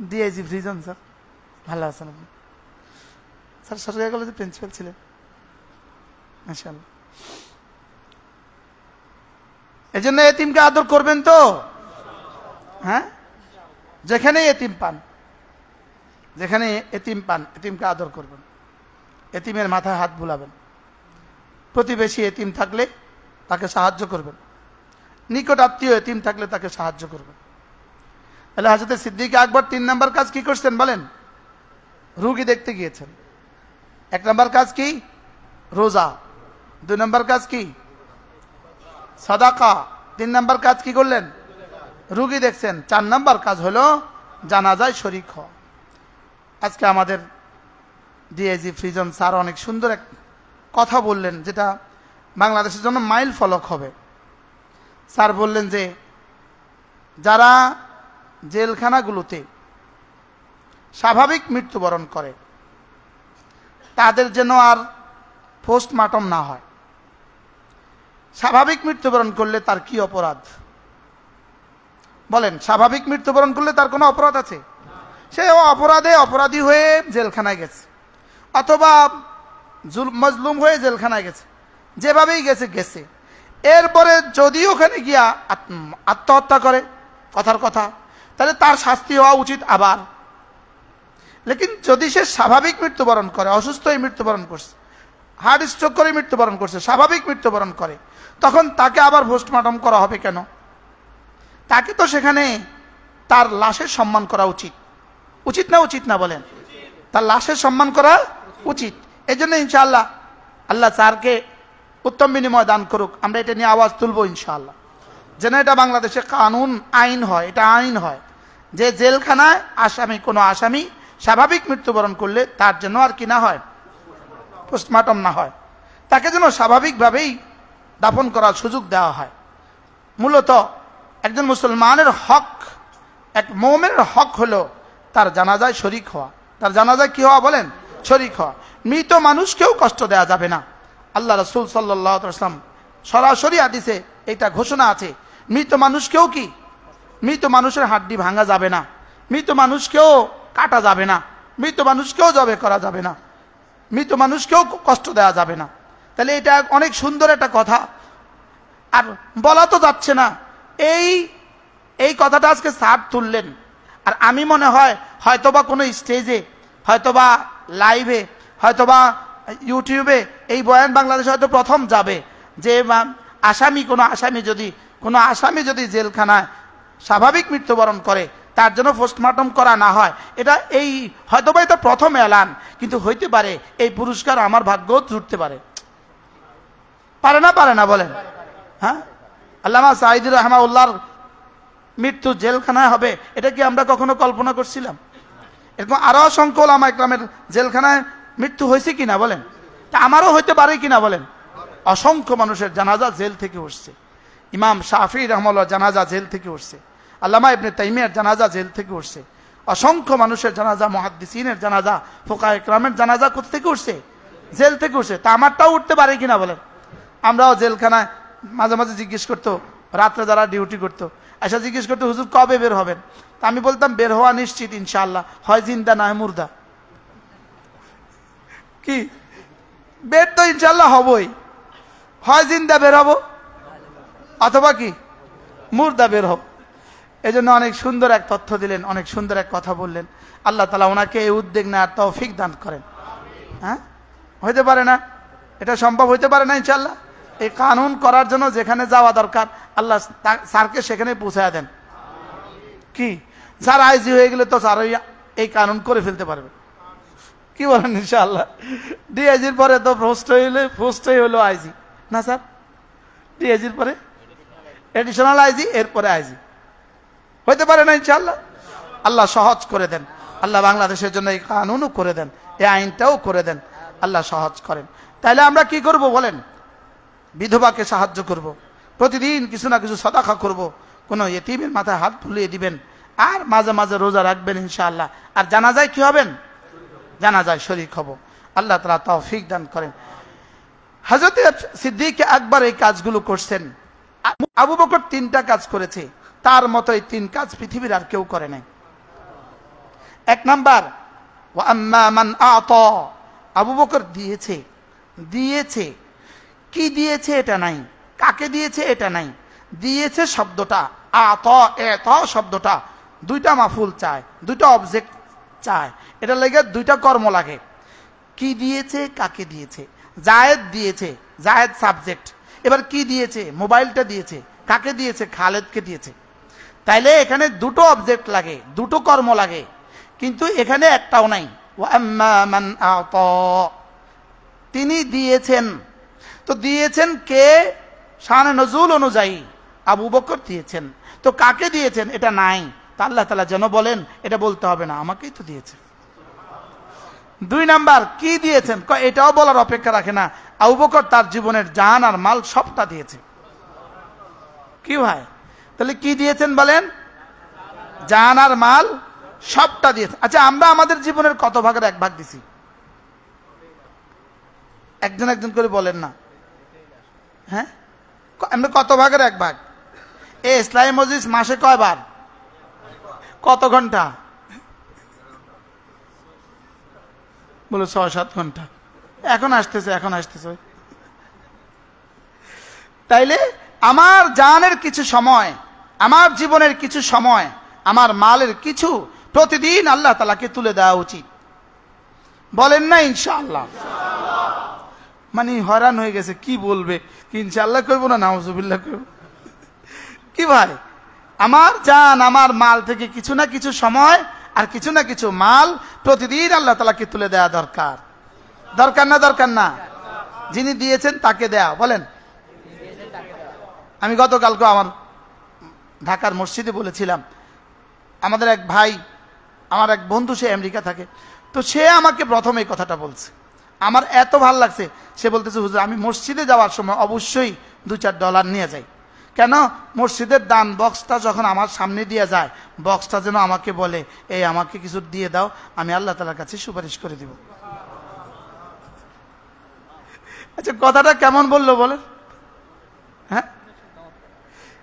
ডিআইজি ফ্রিজন স্যার, ভালো আছেন আপনি? স্যার সরকারি কলেজে প্রিন্সিপাল ছিলেন। মাশাআল্লাহ। এই জন্য এতিমকে আদর করবেন তো? হ্যাঁ, যেখানে এতিম পান, যেখানে এতিম পান, এতিমকে আদর করবেন। এতিমের মাথায় হাত বুলাবেন। প্রতিবেশী এতিম থাকলে তাকে সাহায্য করবেন। নিকট আত্মীয় এতিম থাকলে তাকে সাহায্য করবেন। তাহলে হযরত সিদ্দিক আকবর 3 নম্বর কাজ কি করছেন বলেন? রোগী দেখতে গিয়েছেন। 1 নম্বর কাজ কি? রোজা। 2 নম্বর কাজ কি? সাদাকা। 3 নম্বর কাজ কি করলেন? রোগী দেখছেন। 4 নম্বর কাজ হলো জানাজায় শরীক হওয়া। আজকে আমাদের ডিআইজি ফ্রিজন স্যার অনেক সুন্দর এক কথা বললেন, যেটা বাংলাদেশের জন্য মাইল ফলক হবে। স্যার বললেন যে যারা জেলখানাগুলোতে স্বাভাবিক মৃত্যুবরণ করে তাদের যেন আর পোস্টমর্টম না হয়। স্বাভাবিক মৃত্যুবরণ করলে তার কি অপরাধ বলেন? স্বাভাবিক মৃত্যুবরণ করলে তার কোনো অপরাধ আছে? সে অপরাধে অপরাধী হয়ে জেলখানায় গেছে, অথবা মজলুম হয়ে জেলখানায় গেছে, যেভাবেই গেছে গেছে। এরপরে যদি ওখানে গিয়া আত্মহত্যা করে, কথার কথা, তাহলে তার শাস্তি হওয়া উচিত আবার। লেকিন যদি সে স্বাভাবিক মৃত্যুবরণ করে, অসুস্থ হয়ে মৃত্যুবরণ করছে, হার্ট স্ট্রোক করে মৃত্যুবরণ করছে, স্বাভাবিক মৃত্যুবরণ করে, তখন তাকে আবার পোস্টমর্টম করা হবে কেন? তাকে তো সেখানে তার লাশের সম্মান করা উচিত। উচিত না উচিত না বলেন? তার লাশের সম্মান করা উচিত। এই জন্য ইনশাআল্লাহ আল্লাহ স্যারকে উত্তম বিনিময় দান করুক, আমরা এটা নিয়ে আওয়াজ তুলবো ইনশাআল্লাহ, যেন এটা বাংলাদেশে কানুন আইন হয়। এটা আইন হয় যে জেলখানায় আসামি, কোনো আসামি স্বাভাবিক মৃত্যুবরণ করলে তার জন্য আর কি না হয়, পোস্টমর্টম না হয়, তাকে যেন স্বাভাবিকভাবেই দাফন করার সুযোগ দেওয়া হয়। মূলত একজন মুসলমানের হক, এক মুমিনের হক হলো তার জানাজায় শরীক হওয়া। তার জানাজায় কি হওয়া বলেন? শরীক হওয়া। মৃত মানুষকেও কষ্ট দেওয়া যাবে না। আল্লাহ রাসূল সাল্লাল্লাহু আলাইহি ওয়াসাল্লাম সরাসরি হাদিসে এটা ঘোষণা আছে, মৃত মানুষকেও কি, মৃত মানুষের হাড্ডি ভাঙা যাবে না, মৃত মানুষকেও কাটা যাবে না, মৃত মানুষকেও জবে করা যাবে না, মৃত মানুষকেও কষ্ট দেওয়া যাবে না। তাহলে এটা অনেক সুন্দর একটা কথা, আর বলা তো যাচ্ছে না। এই কথাটা আজকে স্যার তুললেন, আর আমি মনে হয় হয়তোবা কোনো স্টেজে, হয়তোবা লাইভে, হয়তোবা ইউটিউবে এই বয়ান বাংলাদেশে হয়তো প্রথম যাবে যে কোনো আসামি যদি জেলখানায় স্বাভাবিক মৃত্যুবরণ করে তার জন্য পোস্টমর্টম করা না হয়, এটা হয়তোবা এটা প্রথম এলান। কিন্তু হইতে পারে এই পুরস্কার আমার ভাগ্যও জুটতে পারে। পারে না বলেন? হ্যাঁ, আল্লামা সাঈদী রাহমাহুল্লাহর মৃত্যু জেলখানায় হবে, এটা কি আমরা কখনো কল্পনা করছিলাম? এরকম আরো অসংখ্য ওলামা ইকরামের জেলখানায় মৃত্যু হয়েছে কিনা বলেন? তা আমারও হইতে পারে কিনা বলেন? অসংখ্য মানুষের জানাজা জেল থেকে উঠছে। ইমাম শাফি রাহমাহুল্লাহ জানাজা জেল থেকে উঠছে, আল্লামা ইবনে তাইমিয়ার জানাজা জেল থেকে উঠছে, অসংখ্য মানুষের জানাজা, মুহাদ্দিসিনের জানাজা, ফুকায়ে কেরামের জানাজা কোথা থেকে উঠছে? জেল থেকে উঠছে। তা আমারটাও উঠতে পারে কিনা বলেন? আমরাও জেলখানায় মাঝে মাঝে জিজ্ঞেস করতো, রাত্রে যারা ডিউটি করতো এসে জিজ্ঞেস করতো, হুজুর কবে বের হবেন? তা আমি বলতাম, বের হওয়া নিশ্চিত ইনশাআল্লাহ, হয় জিন্দা না হয় মুর্দা। কি বের তো ইনশাআল্লাহ হবই, হয় জিন্দা বের হবো অথবা কি মুর্দা বের হব। এই জন্য অনেক সুন্দর এক তথ্য দিলেন, অনেক সুন্দর এক কথা বললেন। আল্লাহ তাআলা ওনাকে এই উদ্যোগ নেওয়ার তৌফিক দান করেন। হ্যাঁ, হইতে পারে না, এটা সম্ভব হইতে পারে না ইনশাআল্লাহ। এই কানুন করার জন্য যেখানে যাওয়া দরকার আল্লাহ স্যারকে সেখানে পৌঁছায় দেন। কি স্যার আইজি হয়ে গেলে তো স্যার এই কানুন করে ফেলতে পারবে, কি বলেন? ইনশাআল্লাহ ডিআইজির পরে তো পোস্টই হলো আইজি না স্যার? ডিআইজির পরে এডিশনাল আইজি, এরপরে আইজি হইতে পারে না ইনশাআল্লাহ? আল্লাহ সহজ করে দেন। আল্লাহ বাংলাদেশের জন্য এই কানুনও করে দেন, এই আইনটাও করে দেন, আল্লাহ সহজ করেন। তাইলে আমরা কি করব বলেন? বিধবাকে সাহায্য করব, প্রতিদিন কিছু না কিছু সাদাকা করব, কোনো ইতিমের মাথায় হাত বুলিয়ে দিবেন, আর মাঝে মাঝে রোজা রাখবেন ইনশাআল্লাহ। আর জানাজায় কি হবেন? জানাজায় শরীক হব। আল্লাহ তাআলা তৌফিক দান করেন। হযরত সিদ্দিক আকবর এই কাজগুলো করছেন। আবু বকর 3টা কাজ করেছে, তার মতো এই 3 কাজ পৃথিবীর আর কেউ করে নাই। 1 নাম্বার, ওয়া আম্মা মান আতা, আবু বকর দিয়েছে। দিয়েছে কি দিয়েছে এটা নাই, কাকে দিয়েছে এটা নাই, দিয়েছে শব্দটা, আতা এতা শব্দটা 2টা মাফুল চায়, 2টা অবজেক্ট চায়, এটা লাগে 2টা কর্ম লাগে। কি দিয়েছে, কাকে দিয়েছে? জায়েদ দিয়েছে, জায়েদ সাবজেক্ট। এবার কি দিয়েছে? মোবাইলটা দিয়েছে। কাকে দিয়েছে? খালেদকে দিয়েছে। তাইলে এখানে 2টো অবজেক্ট লাগে, 2টো কর্ম লাগে, কিন্তু এখানে একটাও নাই। ওয়া আম্মা মান আতা, তিনি দিয়েছেন। তো দিয়েছেন কে? শানে নজুল অনুযায়ী আবু বকর দিয়েছেন। তো কাকে দিয়েছেন এটা নাই। তা আল্লাহ তাআলা যেন বলেন এটা বলতে হবে না, আমাকেই তো দিয়েছে। 2 নাম্বার, কি দিয়েছেন? এটাও বলার অপেক্ষা রাখে না, আবু বকর তার জীবনের জান আর মাল সবটা দিয়েছে। কি ভাই, তাহলে কি দিয়েছেন বলেন? জান আর মাল সবটা দিয়েছে। আচ্ছা, আমরা আমাদের জীবনের কত ভাগের 1 ভাগ দিছি? একজন একজন করে বলেন না। হ্যাঁ, আমরা কত ভাগের 1 ভাগ? এই ইসলামী মজলিস মাসে কয়বার, কত ঘন্টা? বলো 6-7 ঘন্টা। এখন আসতেছে। তাইলে আমার জানের কিছু সময়, আমার জীবনের কিছু সময়, আমার মালের কিছু প্রতিদিন আল্লাহ তাআলাকে তুলে দেওয়া উচিত। বলেন না ইনশাআল্লাহ? মানে হয়রান হয়ে গেছে, কি বলবে, কি ইনশাআল্লাহ করবো না নাউজুবিল্লাহ করবো? কি ভাই, আমার জান আমার মাল থেকে কিছু না কিছু সময় আর কিছু না কিছু মাল প্রতিদিন আল্লাহ তাআলাকে তুলে দেওয়া দরকার। দরকার না? দরকার না? যিনি দিয়েছেন তাকে দেয়া। বলেন, আমি গতকালকে আমার ঢাকার মসজিদে বলেছিলাম, আমাদের এক ভাই, আমার এক বন্ধু, সে আমেরিকা থাকে, তো সে আমাকে প্রথম এই কথাটা বলছে, আমার এত ভালো লাগছে। সে বলতেছে, হুজুর আমি মসজিদে যাওয়ার সময় অবশ্যই $2-4 নিয়ে যাই। কেন? মসজিদের দান বক্সটা যখন আমার সামনে দিয়ে যায়, বক্সটা যেন আমাকে বলে, এই আমাকে কিছু দিয়ে দাও, আমি আল্লাহ তাআলার কাছে সুপারিশ করে দিব। আচ্ছা, কথাটা কেমন বললো বলেন? হ্যাঁ,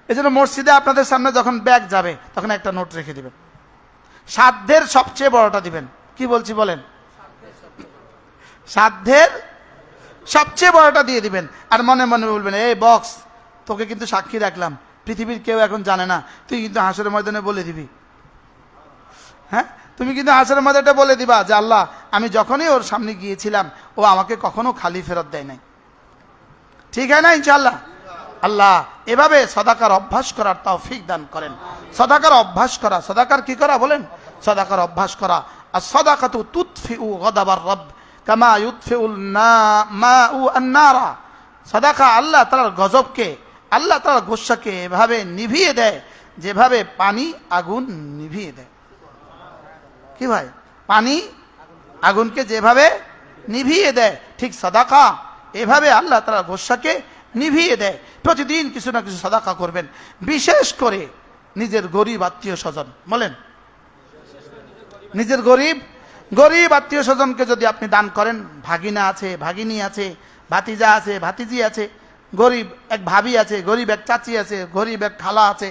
এই জন্য মসজিদে আপনাদের সামনে যখন ব্যাগ যাবে তখন একটা নোট রেখে দিবেন, সাধ্যের সবচেয়ে বড়টা দিবেন। কি বলছি বলেন? সাধ্যের সবচেয়ে বড়টা দিয়ে দিবেন। আর মনে মনে বলবেন, এই বক্স, তোকে কিন্তু সাক্ষী রাখলাম, পৃথিবীর কেউ এখন জানে না, তুই কিন্তু হাসরের ময়দানে বলে দিবি। হ্যাঁ, তুমি কিন্তু হাসরের ময়দানে বলে দিবা যে আল্লাহ, আমি যখনই ওর সামনে গিয়েছিলাম ও আমাকে কখনো খালি ফেরত দেয় নাই। ঠিক হয় না ইনশাআল্লাহ? আল্লাহ এভাবে সদাকার অভ্যাস করার তৌফিক দান করেন। সদাকার অভ্যাস করা, সদাকার কি করা বলেন? সদাকার অভ্যাস করা। আর সদাকাতু তুতফিউ গদাবার রব কামা ইউতফিউল মাউ আন-নারা। সদাকা আল্লাহ তাআলার গজবকে, আল্লাহ তাআলার গোসাকে এভাবে নিভিয়ে দেয় যেভাবে পানি আগুন নিভিয়ে দেয়। কি ভাই, পানি আগুনকে যেভাবে নিভিয়ে দেয়, ঠিক সদাকা এভাবে আল্লাহ তাআলার গোসাকে নিভিয়ে দেয়। প্রতিদিন কিছু না কিছু সদাকা করবেন, বিশেষ করে নিজের গরিব আত্মীয় স্বজন। বলেন, নিজের গরিব গরিব আত্মীয় স্বজনকে যদি আপনি দান করেন, ভাগিনা আছে, ভাগিনী আছে, ভাতিজা আছে, ভাতিজি আছে, গরিব এক ভাবি আছে, গরিব এক চাচি আছে, গরিব এক খালা আছে,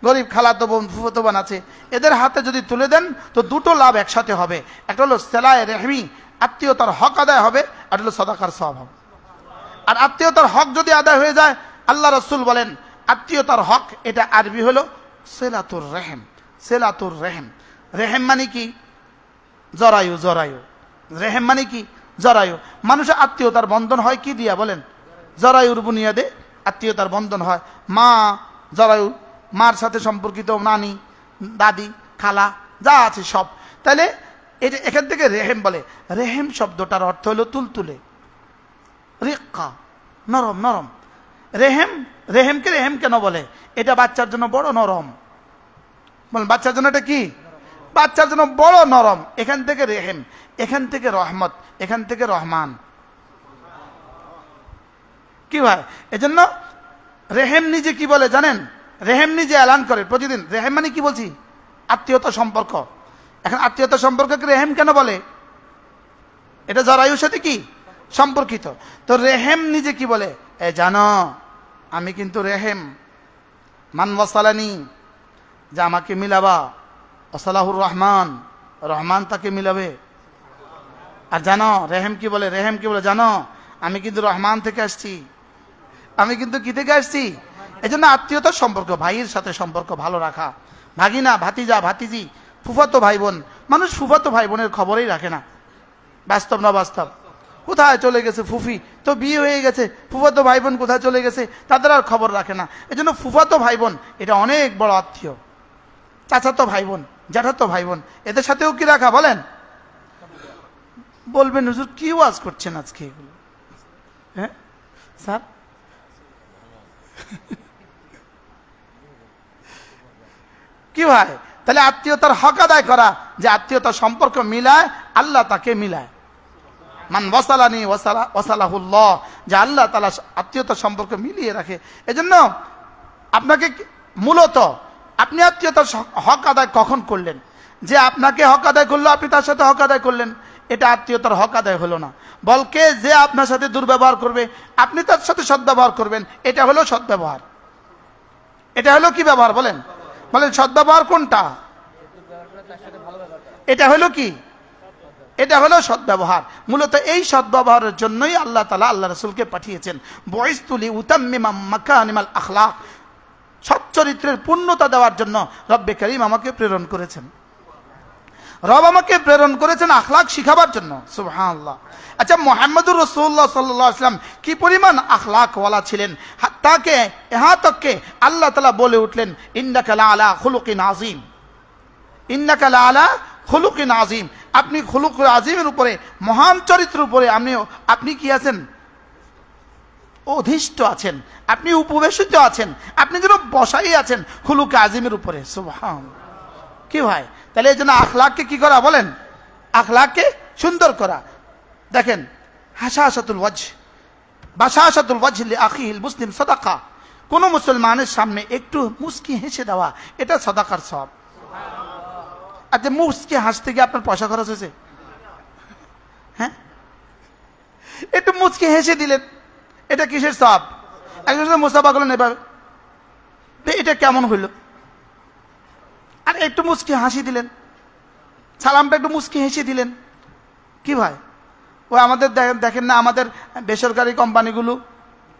গরিব খালাতো বোন ফুফাতো বোন আছে, এদের হাতে যদি তুলে দেন তো দুটো লাভ একসাথে হবে। একটা হলো সেলায়ে রেহমি, আত্মীয়তার হক আদায় হবে, আর হলো সদাকার সওয়াব হবে। আর আত্মীয়তার হক যদি আদায় হয়ে যায়, আল্লাহ রাসূল বলেন আত্মীয়তার হক এটা আরবি হলো সিলাতুর রহিম। সিলাতুর রহিম, রেহেম মানে কি? জরায়ু। জরায়ু রেহেম মানে কি? জরায়ু। মানুষের আত্মীয়তার বন্ধন হয় কি দিয়া বলেন? জরায়ুর বুনিয়াদে আত্মীয়তার বন্ধন হয়। মা জরায়ু, মার সাথে সম্পর্কিত নানি, দাদি, খালা যা আছে সব। তাহলে এটা এখান থেকে রেহেম বলে। রেহেম শব্দটার অর্থ হলো তুলতুলে, রিক্কা, নরম নরম। রেহেম, রেহেমকে রেহেম কেন বলে? এটা বাচ্চার জন্য বড় নরম। বলেন বাচ্চার জন্য এটা কি? বাচ্চার জন্য বড় নরম। এখান থেকে রেহেম, এখান থেকে রহমত, এখান থেকে রহমান। কি ভাই? এজন্য রেহেম নিজে কি বলে জানেন? রেহেম নিজে এলান করে প্রতিদিন। রেহেম মানে কি বলছি? আত্মীয়তা সম্পর্ক। এখন আত্মীয়তা সম্পর্ককে রেহেম কেন বলে? এটা জরায়ুর সাথে কি সম্পর্কিত। তো রেহেম নিজে কি বলে? এ জানো আমি কিন্তু রেহেম, মান ওয়াসালানি, যে আমাকে মিলাবা, ওয়াসালাহুর রহমান, রহমান তাকে মিলাবে। আর জানো রেহেম কি বলে? রেহেম কি বলে জানো? আমি কিন্তু রহমান থেকে আসছি, আমি কিন্তু কি থেকে আসছি। এই জন্য আত্মীয়তার সম্পর্ক, ভাইয়ের সাথে সম্পর্ক ভালো রাখা। ভাগিনা, ভাতিজা, ভাতিজি, ফুফাতো ভাই বোন। মানুষ ফুফাতো ভাই বোনের খবরই রাখে না। বাস্তব না বাস্তব? কোথায় চলে গেছে ফুফি, তো বিয়ে হয়ে গেছে, ফুফাতো ভাই বোন কোথায় চলে গেছে তাদের আর খবর রাখে না। এই জন্য ফুফাতো ভাই বোন এটা অনেক বড় আত্মীয়। চাচাতো ভাই বোন, জ্যাঠাতো ভাই বোন, এদের সাথেও কি রাখা বলেন? বলবেন হুজুর কি ওয়াজ করছেন আজকে এগুলো? হ্যাঁ স্যার, কি ভাই? তাহলে আত্মীয়তার হক আদায় করা, যে আত্মীয়তার সম্পর্ক মিলায় আল্লাহ তাকে মিলায়। মান ওয়াসালানি ওয়াসালাহুল্লাহ, যে আল্লাহ তাআলা আত্মীয়তার সম্পর্ক মিলিয়ে রাখে। এজন্য আপনাকে মূলত আপনি আত্মীয়তার হক আদায় কখন করলেন? যে আপনাকে হক আদায় করলো আপনি তার সাথে হক আদায় করলেন, এটা আত্মীয়তার হক আদায় হলো না। বলকে যে আপনার সাথে দুর্ব্যবহার করবে আপনি তার সাথে সদ্ব্যবহার করবেন, এটা হলো সদ্ব্যবহার। এটা হলো কি ব্যবহার বলেন? বলেন সদ্ব্যবহার কোনটা? এটা হলো কি? এটা হলো সদ্ব্যবহার। মূলত এই সদ্ব্যবহারের জন্যই আল্লাহ তাআলা আল্লাহ রাসূলকে পাঠিয়েছেন। বুইসতু লিউতাম্মিমা মাকারিমাল আখলাক, সচ্চরিত্রের পূর্ণতা দেওয়ার জন্য রব্বে কারীম আমাকে প্রেরণ করেছেন। রব আমাকে প্রেরণ করেছেন আখলাক শিখাবার জন্য। সুবহানাল্লাহ। আচ্ছা, মুহাম্মদুর রাসূলুল্লাহ সাল্লাল্লাহু আলাইহি ওয়াসাল্লাম কি পরিমাণ আখলাক ওয়ালা ছিলেন, তাকে ইহা তককে আল্লাহ তাআলা বলে উঠলেন ইন্নাকা লাআলা খুলুকিন আযীম, ইন্নাকা লাআলা খুলুকিন আযীম। আপনি খুলুক আযীমের উপরে, মহান চরিত্রের উপরে আপনি কি আছেন? অধিষ্ঠ আছেন, আপনি উপবেশিত আছেন, আপনি যেন বসাই আছেন খুলুক আযীমের উপরে। সুবহানাল্লাহ। কি ভাই? তাহলে এই জন্য আখলাককে কি করা বলেন? আখলাককে সুন্দর করা। দেখেন হাসাসাতুল ওয়াজহ, বাসাসাতুল ওয়াজহ লিআখিল মুসলিম সাদাকা। কোন মুসলমানের সামনে একটু মুস্কি হেসে দেওয়া, এটা সাদাকার সওয়াব। আচ্ছা, মুস্কি হাসতে গিয়ে আপনার পয়সা খরচ হয়েছে? হ্যাঁ, একটু মুস্কি হেসে দিলেন, এটা কিসের সওয়াব? একজন মুসাফা করলেন এভাবে, এটা কেমন হইল? আর একটু মুস্কি হাসি দিলেন, সালামটা একটু মুস্কি হেসে দিলেন। কি ভাই? ওই আমাদের দেখেন না, আমাদের বেসরকারি কোম্পানিগুলো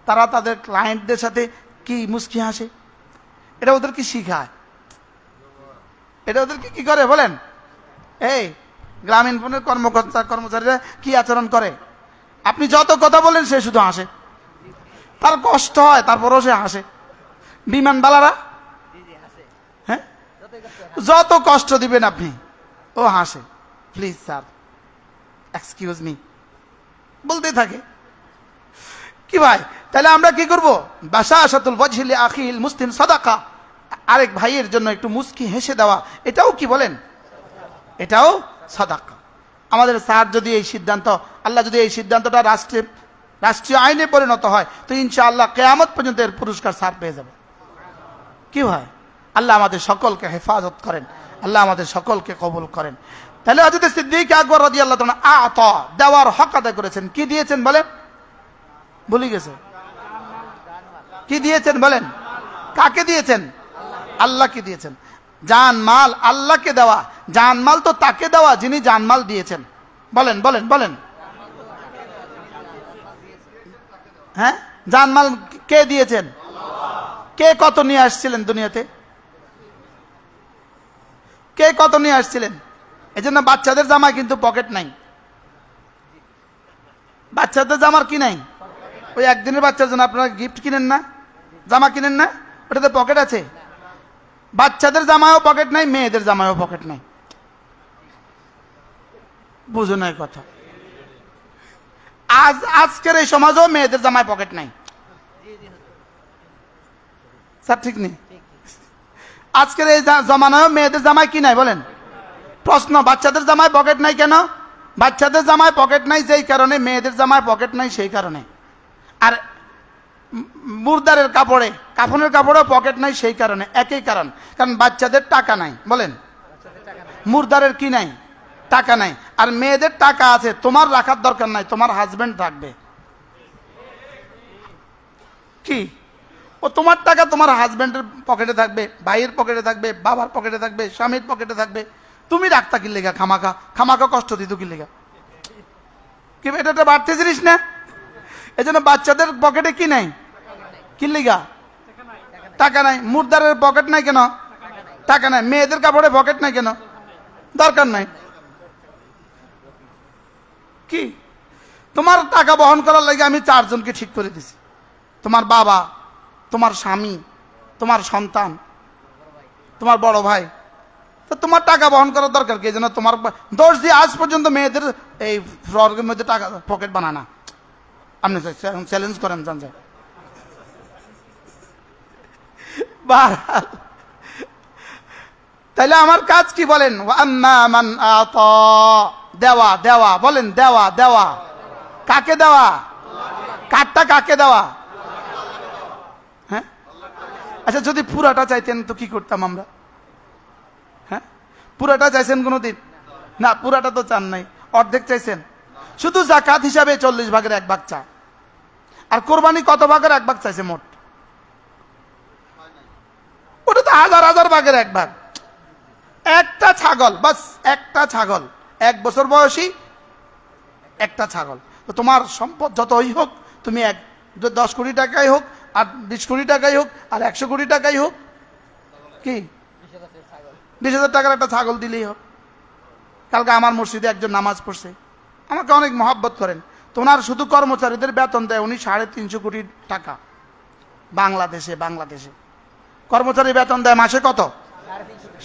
তারা তাদের ক্লায়েন্টদের সাথে কি মুস্কি হাসে? এটা ওদের কি শিখায়? এটা ওদেরকে কি করে বলেন? এই গ্রামীণ ফোনের কর্মচারীরা কি আচরণ করে? আপনি যত কথা বলেন সে শুধু হাসে, তার কষ্ট হয় তারপরও সে হাসে। বিমানবালারা হ্যাঁ, যত কষ্ট দিবেন আপনি ও হাসে। প্লিজ স্যার, এক্সকিউজ মি বলতে থাকে। কি ভাই? তাহলে আমরা কি করব? বাসাসাতুল ওয়াজহি লিআখিল মুসলিম সাদাকা। আরেক ভাইয়ের জন্য একটু মুস্কি হেসে দেওয়া, এটাও কি বলেন? এটাও সাদাকা। আমাদের স্যার যদি এই সিদ্ধান্ত, আল্লাহ যদি এই সিদ্ধান্তটা রাষ্ট্রীয় আইনে পরিণত হয় তো ইনশাআল্লাহ কিয়ামত পর্যন্ত এর পুরস্কার স্যার পেয়ে যাবে। কি ভাই? আল্লাহ আমাদের সকলকে হেফাজত করেন। আল্লাহ আমাদের সকলকে কবুল করেন। তাহলে হযরত সিদ্দিক আকবর রাদিয়াল্লাহু তাআলা আতা দেওয়ার হক আদায় করেছেন। কি দিয়েছেন বলেন? ভুলে গেছে। কি দিয়েছেন বলেন? কাকে দিয়েছেন? আল্লাহকে দিয়েছেন। জান মাল আল্লাহকে দেওয়া, জান মাল তো তাকে দেওয়া যিনি জান মাল দিয়েছেন। বলেন বলেন বলেন। হ্যাঁ, জান মাল কে দিয়েছেন? কে কত নিয়ে আসছিলেন দুনিয়াতে? কে কত নিয়ে আসছিলেন? এই জন্য বাচ্চাদের জামায় কিন্তু পকেট নাই। বাচ্চাদের জামার কি নাই? ওই একদিনের বাচ্চার জন্য আপনারা গিফট কিনেন না, জামা কিনেন না, ওটাতে পকেট আছে? বাচ্চাদের জামায়ও পকেট নাই, মেয়েদের জামায়ও পকেট নাই। বুঝো না কথা। আজকের এই সমাজও মেয়েদের জামায় পকেট নাই। স্যার ঠিক নেই? আজকের এই জমানায় মেয়েদের জামায় কি নাই বলেন? প্রশ্ন, বাচ্চাদের জামায় পকেট নাই কেন? বাচ্চাদের জামায় পকেট নাই যেই কারণে, মেয়েদের জামায় পকেট নাই সেই কারণে। আর মুর্দারের কাপড়ে, কাফনের কাপড়েও পকেট নাই সেই কারণে, একই কারণ। কারণ বাচ্চাদের টাকা নাই। বলেন, মুর্দারের কি নাই? টাকা নাই। আর মেয়েদের টাকা আছে, তোমার রাখার দরকার নাই, তোমার হাজবেন্ড রাখবে। কি ও তোমার টাকা তোমার হাজবেন্ডের পকেটে থাকবে, ভাইয়ের পকেটে থাকবে, বাবার পকেটে থাকবে, স্বামীর পকেটে থাকবে। তুমি রাখতা কি লেগা? খামাখা খামাখা কষ্ট দিত কি লেগা? কি এটা একটা বাড়তি জিনিস না? এই জন্য বাচ্চাদের পকেটে কি নাই? কি লেগা? টাকা নাই। মুর্দারের পকেট নাই কেন? টাকা নাই। মেয়েদের কাপড়ে পকেট নাই কেন? দরকার নাই। কি তোমার টাকা বহন করার লাগে আমি 4 জনকে ঠিক করে দিছি। তোমার বাবা, তোমার স্বামী, তোমার সন্তান, তোমার বড় ভাই। তো তোমার টাকা বহন করার দরকার কি? যেন তোমার দোষ দিয়ে আজ পর্যন্ত মেয়েদের এই ফ্রকের মধ্যে টাকা পকেট বানায় না। আপনি চ্যালেঞ্জ করেন, জান যায়। তাইলে আমার কাজ কি বলেন? দেওয়া দেওয়া। বলেন দেওয়া দেওয়া। কাকে দেওয়া? কারটা কাকে দেওয়া? হ্যাঁ, আচ্ছা যদি পুরাটা চাইতেন তো কি করতাম আমরা? হ্যাঁ, পুরাটা চাইছেন কোনোদিন? না, পুরাটা তো চান নাই, অর্ধেক চাইছেন। শুধু যাকাত হিসাবে 40 ভাগের 1 ভাগ চা। আর কোরবানি কত ভাগের 1 ভাগ চাইছে মোট? ওটা তো হাজার হাজার ভাগের 1 ভাগ। একটা ছাগল, বাস একটা ছাগল, 1 বছর বয়সী একটা ছাগল। তো তোমার সম্পদ যতই হোক, তুমি 10 কোটি টাকাই হোক, আর 20 কোটি টাকাই হোক, আর 100 কোটি টাকাই হোক, কি 20,000 টাকার একটা ছাগল দিলেই হোক। কালকে আমার মসজিদে একজন নামাজ পড়ছে, আমাকে অনেক মহব্বত করেন। তো ওনার শুধু কর্মচারীদের বেতন দেয় উনি 350 কোটি টাকা। বাংলাদেশে কর্মচারী বেতন দেয় মাসে কত?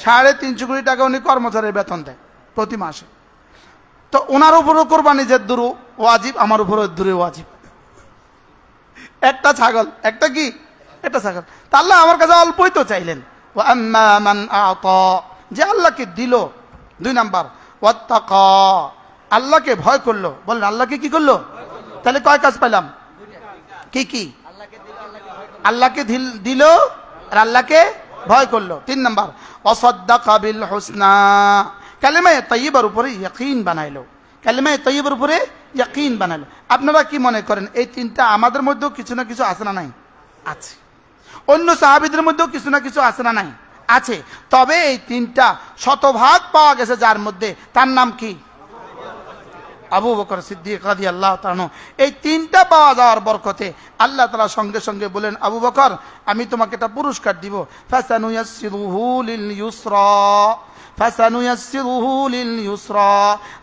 350 কোটি টাকা উনি কর্মচারীর বেতন দেয় প্রতি মাসে। তো ওনার উপরও কোরবানি যে দূর ওয়াজিব, আমার উপরও দূরে ওয়াজিব। একটা ছাগল, একটা কি? একটা ছাগল। তা আল্লাহ আমার কাছে অল্পই তো চাইলেন। যে আল্লাহকে দিল। 2 নাম্বার, ওয়াত্তাকা, আল্লাহকে ভয় করলো। বলেন আল্লাহকে কি করলো? তাহলে কয় কাজ পাইলাম? কি কি? আল্লাহকে দিল আর আল্লাহকে ভয় করলো। 3 নাম্বার, ওয়াসাদ্দাকা বিল হুসনা, কালিমায়ে তাইয়্যিবার উপরে ইয়াকিন বানাইলো। কালিমায়ে তাইয়্যিবার উপরে ইয়াকিন বানাইলো। আপনারা কি মনে করেন এই 3টা আমাদের মধ্যেও কিছু না কিছু আছে না নাই? আছে। অন্য সাহাবীদের মধ্যেও কিছু না কিছু আছে না নাই? আছে। তবে এই 3টা শতভাগ পাওয়া গেছে যার মধ্যে, তার নাম কি? আবু বকর সিদ্দিক রাদিয়াল্লাহু তাআলা। এই 3টা পাওয়া যাওয়ার বরকতে আল্লাহ তাআলা সঙ্গে সঙ্গে বলেন, আবু বকর আমি তোমাকে একটা পুরস্কার দিব। ফাসানুয়াসসিরুহু লিল ইউসরা, ফাসানুয়াসসিরুহু লিল ইউসরা।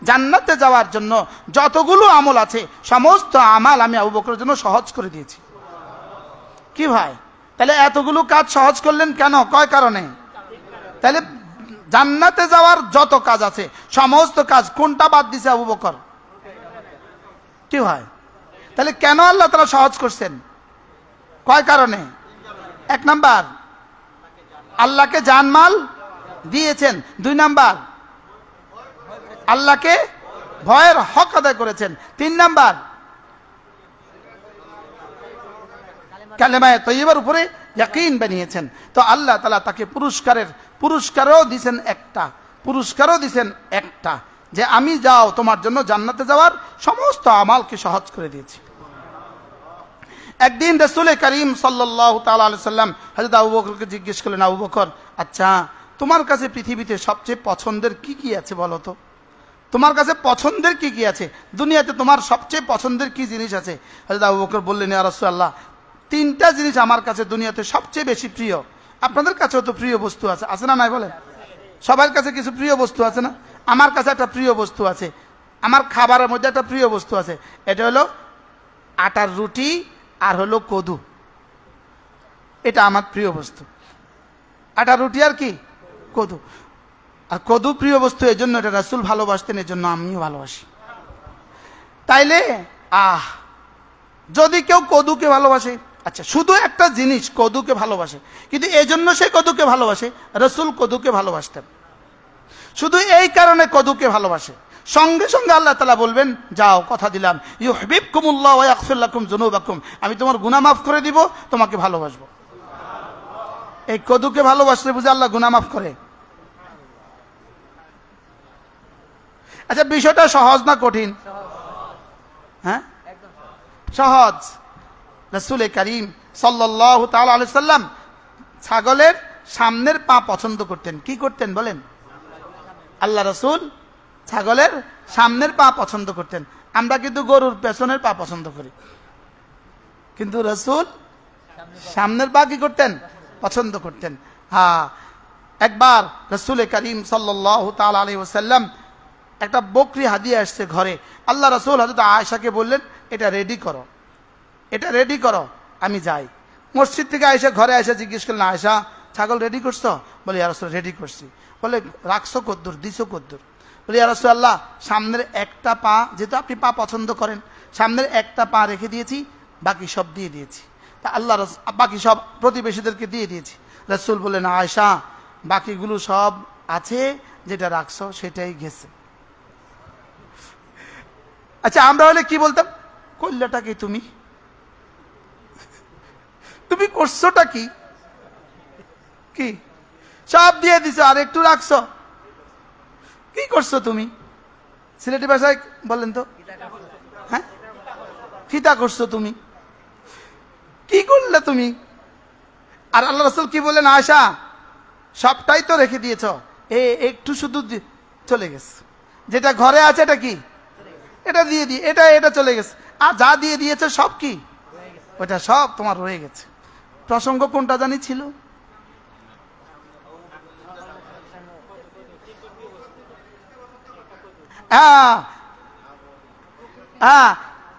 জান্নাতে যাওয়ার জন্য যতগুলো আমল আছে সমস্ত আমল আমি আবু বকরের জন্য সহজ করে দিয়েছি। কি ভাই, তাহলে এতগুলো কাজ সহজ করলেন কেন? কয় কারণে? তাহলে জান্নাতে যাওয়ার যত কাজ আছে সমস্ত কাজ কোনটা বাদ দিছে আবু বকর? কি ভাই, তাহলে কেন আল্লাহ তাআলা সহজ করছেন? কয় কারণে? 1 নাম্বার, আল্লাহকে জানমাল দিয়েছেন। 2 নাম্বার, আল্লাহকে ভয়ের হক আদায় করেছেন। 3 নাম্বার, কালেমায়ে তাইয়্যিবার উপরে ইয়াকিন বানিয়েছেন। তো আল্লাহ তাআলা তাকে পুরস্কারও দিয়েছেন একটা, যে আমি যাও তোমার জন্য জান্নাতে যাওয়ার সমস্ত আমালকে সহজ করে দিয়েছি। একদিন রাসূল করিম সাল্লাল্লাহু তাআলা আলাইহি সাল্লাম হযরত আবু বকরকে জিজ্ঞেস করলেন, আবু বকর, আচ্ছা তোমার কাছে পৃথিবীতে সবচেয়ে পছন্দের কি আছে বলো তো? তোমার কাছে পছন্দের কি আছে? দুনিয়াতে তোমার সবচেয়ে পছন্দের কি জিনিস আছে? হযরত আবু বকর বললেন, ইয়া রাসূলুল্লাহ, তিনটা জিনিস আমার কাছে দুনিয়াতে সবচেয়ে বেশি প্রিয়। আপনাদের কাছেও তো প্রিয় বস্তু আছে না নাই বলেন? সবার কাছে কিছু প্রিয় বস্তু আছে না? আমার কাছে একটা প্রিয় বস্তু আছে, আমার খাবারের মধ্যে একটা প্রিয় বস্তু আছে, এটা হলো আটার রুটি আর হলো কদু। এটা আমার প্রিয় বস্তু, আটার রুটি আর কি কদু। আর কদু প্রিয় বস্তু, এই জন্য এটা রাসূল ভালোবাসতেন, এই জন্য আমিও ভালোবাসি। তাইলে যদি কেউ কদুকে ভালোবাসে, আচ্ছা শুধু একটা জিনিস কদুকে ভালোবাসে, কিন্তু এই জন্য সে কদুকে ভালোবাসে, রাসূল কদুকে ভালোবাসতেন, শুধু এই কারণে কদুকে ভালোবাসে, সঙ্গে সঙ্গে আল্লাহ তাআলা বলবেন, যাও কথা দিলাম, ইউহিব্বুকুমুল্লাহ ওয়া ইয়াগফির লাকুম যুনুবাকুম, আমি তোমার গুনাহ মাফ করে দিব, তোমাকে ভালোবাসবো। এই কদুকে ভালোবাসলে বুঝে আল্লাহ গুনাহ মাফ করে? আচ্ছা বিষয়টা সহজ না কঠিন? হ্যাঁ সহজ। রাসূল করিম সাল্লাল্লাহু তাআলা আলাইহি সাল্লাম ছাগলের সামনের পা পছন্দ করতেন। কি করতেন বলেন? আল্লাহ রাসূল ছাগলের সামনের পা পছন্দ করতেন। আমরা কিন্তু গরুর পেছনের পা পছন্দ করি, কিন্তু রাসূল সামনের পা কি করতেন? পছন্দ করতেন। হ্যাঁ, একবার রাসূল করিম সাল্লাল্লাহু তাআলা আলাইহি ওয়াসাল্লাম একটা বকরি হাদিয়া আসছে ঘরে। আল্লাহ রাসূল হযরত আয়েশাকে বললেন, এটা রেডি করো, আমি যাই। মসজিদ থেকে আয়েশা ঘরে এসে জিজ্ঞেস করলেন, আয়েশা ছাগল রেডি করছো? বলে, ইয়া রাসূল রেডি করছি। বলে, রাখছো কদ্দুর, দিছো কদ্দুর? বলে, ইয়া রাসূলুল্লাহ, সামনের একটা পা, যেহেতু আপনি পা পছন্দ করেন, সামনের একটা পা রেখে দিয়েছি, বাকি সব দিয়ে দিয়েছি। তা আল্লাহ বাকি সব প্রতিবেশীদেরকে দিয়ে দিয়েছি। রাসূল বললেন, আয়েশা বাকিগুলো সব আছে, যেটা রাখছো সেটাই গেছে। আচ্ছা আমরা হলে কি বলতাম? কল্যাটা কি তুমি করছোটা কি? সব দিয়ে দিছো আর একটু রাখছো, কি করছো তুমি? সিলেটি ভাষায় বলেন তো, হ্যাঁ খিতা করছো তুমি, কি করলে তুমি? আর আল্লাহ রাসূল কি বললেন, আয়েশা সবটাই তো রেখে দিয়েছ, একটু শুধু চলে গেছে, যেটা ঘরে আছে এটা কি, এটা দিয়ে দিয়ে এটা চলে গেছে, আর যা দিয়ে দিয়েছে সব কি, ওটা সব তোমার রয়ে গেছে। প্রসঙ্গ কোনটা জানি ছিল?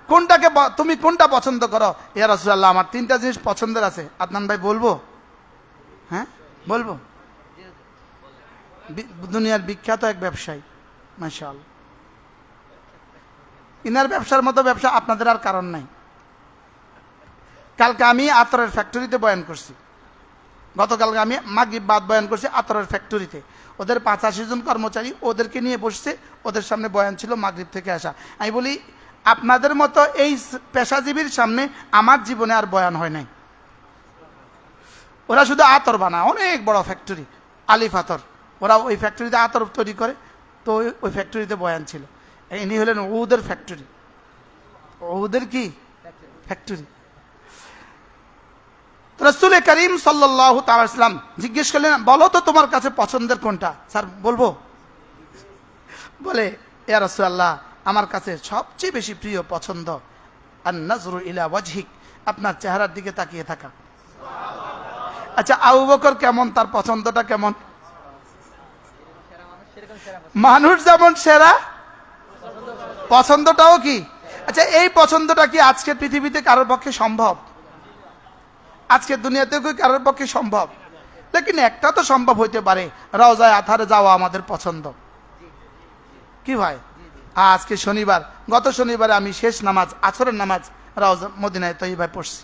কোনটাকে তুমি কোনটা পছন্দ করো? ইয়া রাসূলুল্লাহ, আমার তিনটা জিনিস পছন্দের আছে। আদনান ভাই বলবো? হ্যাঁ বলবো। দুনিয়ার বিখ্যাত এক ব্যবসায়ী, মাশাআল্লাহ, ইনার ব্যবসার মতো ব্যবসা আপনাদের আর কারণ নাই। কালকে আমি আতরের ফ্যাক্টরিতে বয়ান করছি, গতকালকে আমি মাগরিব বাদ বয়ান করছি আতরের ফ্যাক্টরিতে। ওদের 85 জন কর্মচারী, ওদেরকে নিয়ে বসছে, ওদের সামনে বয়ান ছিল মাগরিব থেকে আসা। আমি বলি, আপনাদের মতো এই পেশাজীবীর সামনে আমার জীবনে আর বয়ান হয় নাই। ওরা শুধু আতর বানায়, অনেক বড় ফ্যাক্টরি, আলিফ আতর, ওরা ওই ফ্যাক্টরিতে আতর তৈরি করে। তো ওই ফ্যাক্টরিতে বয়ান ছিল। ইনি হলেন উহুদের ফ্যাক্টরি, উহুদের কি ফ্যাক্টরি। রাসূল করিম সাল্লাল্লাহু তাআলা আলাইহি ওয়াসাল্লাম জিজ্ঞেস করলেন, বলো তো তোমার কাছে পছন্দের কোনটা? স্যার বলবো? বলে, ইয়া রাসূলুল্লাহ, আমার কাছে সবচেয়ে বেশি প্রিয় পছন্দ আন নাজরু ইলা ওয়াজহিক, আপনার চেহারার দিকে তাকিয়ে থাকা। আচ্ছা আবু বকর কেমন, তার পছন্দটা কেমন? মানুষ যেমন সেরা, পছন্দটাও কি? আচ্ছা এই পছন্দটা কি আজকে পৃথিবীতে কারোর পক্ষে সম্ভব? আজকে দুনিয়াতে কি কারোর পক্ষে সম্ভব? লেকিন একটা তো সম্ভব হইতে পারে, রওজায়ে আতহারে যাওয়া আমাদের পছন্দ। কি ভাই? আজকে শনিবার, গত শনিবারে আমি শেষ নামাজ, আসরের নামাজ রওজা মদিনায় তৈয়বায় পড়ছি।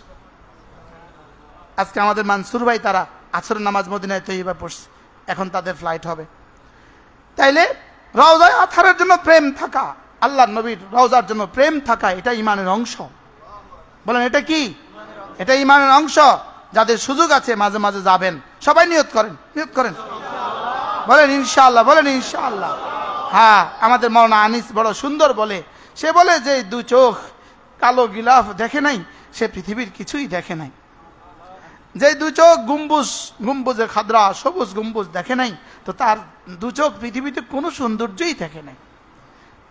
আজকে আমাদের মানসুর ভাই, তারা আসরের নামাজ মদিনায় তৈয়বায় পড়ছে, এখন তাদের ফ্লাইট হবে। তাইলে রওজায়ে আতহারের জন্য প্রেম থাকা, আল্লাহর নবীর রওজার জন্য প্রেম থাকা, এটা ঈমানের অংশ। বলেন এটা কি? এটা ঈমানের অংশ। যাদের সুযোগ আছে মাঝে মাঝে যাবেন, সবাই নিয়ত করেন, নিয়ত করেন, বলেন ইনশাআল্লাহ, বলেন ইনশাআল্লাহ। হ্যাঁ, আমাদের মাওলানা আনিস বড় সুন্দর বলে, সে বলে যে দু চোখ কালো গিলাফ দেখে নাই, সে পৃথিবীর কিছুই দেখে নাই। যে দু চোখ গম্বুজের খাদ্রা সবুজ গম্বুজ দেখে নাই, তো তার দু চোখ পৃথিবীতে কোনো সৌন্দর্যই দেখে নাই।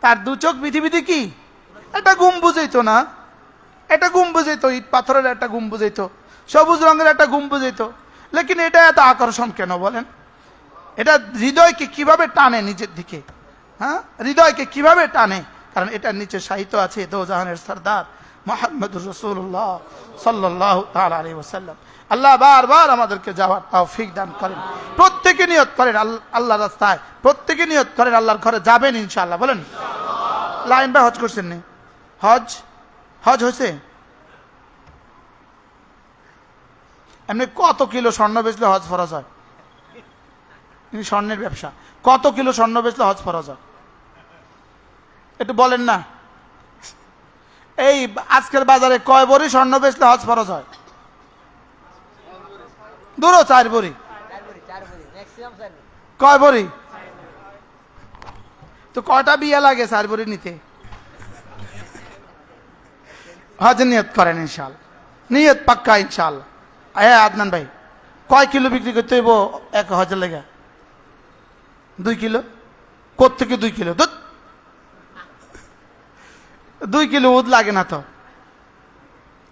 তার দু চোখ পৃথিবীতে কি একটা গম্বুজই তো না, একটা গম্বুজই তো, ইট পাথরের একটা গম্বুজই তো, সবুজ রঙের একটা গম্বুজই তো, লেকিন এটা এত আকর্ষণ কেন বলেন? এটা হৃদয়কে কিভাবে টানে নিজের দিকে, হ্যাঁ, হৃদয়কে কিভাবে টানে? কারণ এটার নিচে সাহিত্য আছে দো জাহানের সরদার মুহাম্মদুর রাসূলুল্লাহ সাল্লাল্লাহু তাআলা আলাইহি ওয়াসাল্লাম। আল্লাহ বারবার আমাদেরকে যাওয়ার তৌফিক দান করেন। প্রত্যেকে নিয়ত করেন আল্লাহর রাস্তায়, প্রত্যেকে নিয়ত করেন আল্লাহর ঘরে যাবেন ইনশাআল্লাহ, বলেন। লাইন ভাই হজ করছেন নি? হজ হজ হয়েছে? এমনি কত কিলো স্বর্ণ বেচলে হজ ফরজ হয়? স্বর্ণের ব্যবসা, কত কিলো স্বর্ণ বেচলে হজ ফরজ হয় একটু বলেন না। এই আজকের বাজারে কয় ভরি স্বর্ণ বেচলে হজ ফরজ হয়? দূরও 4 ভরি। কয় ভরি? তো কয়টা বিয়া লাগে 4 ভরি নিতে? হজ নিয়ত করেন ইনশাআল্লাহ, নিয়ত পাক্কা ইনশাআল্লাহ। হ্যাঁ আদনান ভাই, কয় কিলো বিক্রি করতে হইব এক হজের লেগে? 2 কিলো। কোত্থেকে 2 কিলো? 2 কিলো উদ লাগে না তো?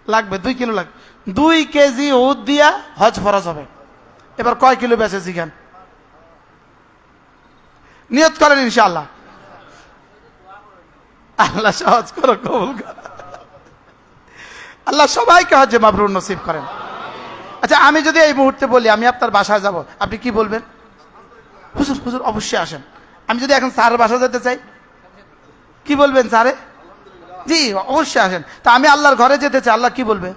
লাগবে, 2 কিলো লাগবে। 2 কেজি উদ দিয়া হজ ফরজ হবে। এবার কয় কিলো বেচে জিগান? নিয়ত করেন ইনশাআল্লাহ। আল্লাহ সহজ করো, কবুল করো। আল্লাহ সবাইকে হজ্জে মাবরুর নসিব করেন। আচ্ছা, আমি যদি এই মুহূর্তে বলি আমি আপনার বাসায় যাব, আপনি কি বলবেন? হুজুর হুজুর অবশ্যই আসেন। আমি যদি এখন স্যারের বাসায় যেতে চাই, কি বলবেন? স্যারে জি অবশ্যই আসেন। তা আমি আল্লাহর ঘরে যেতে চাই, আল্লাহ কি বলবে?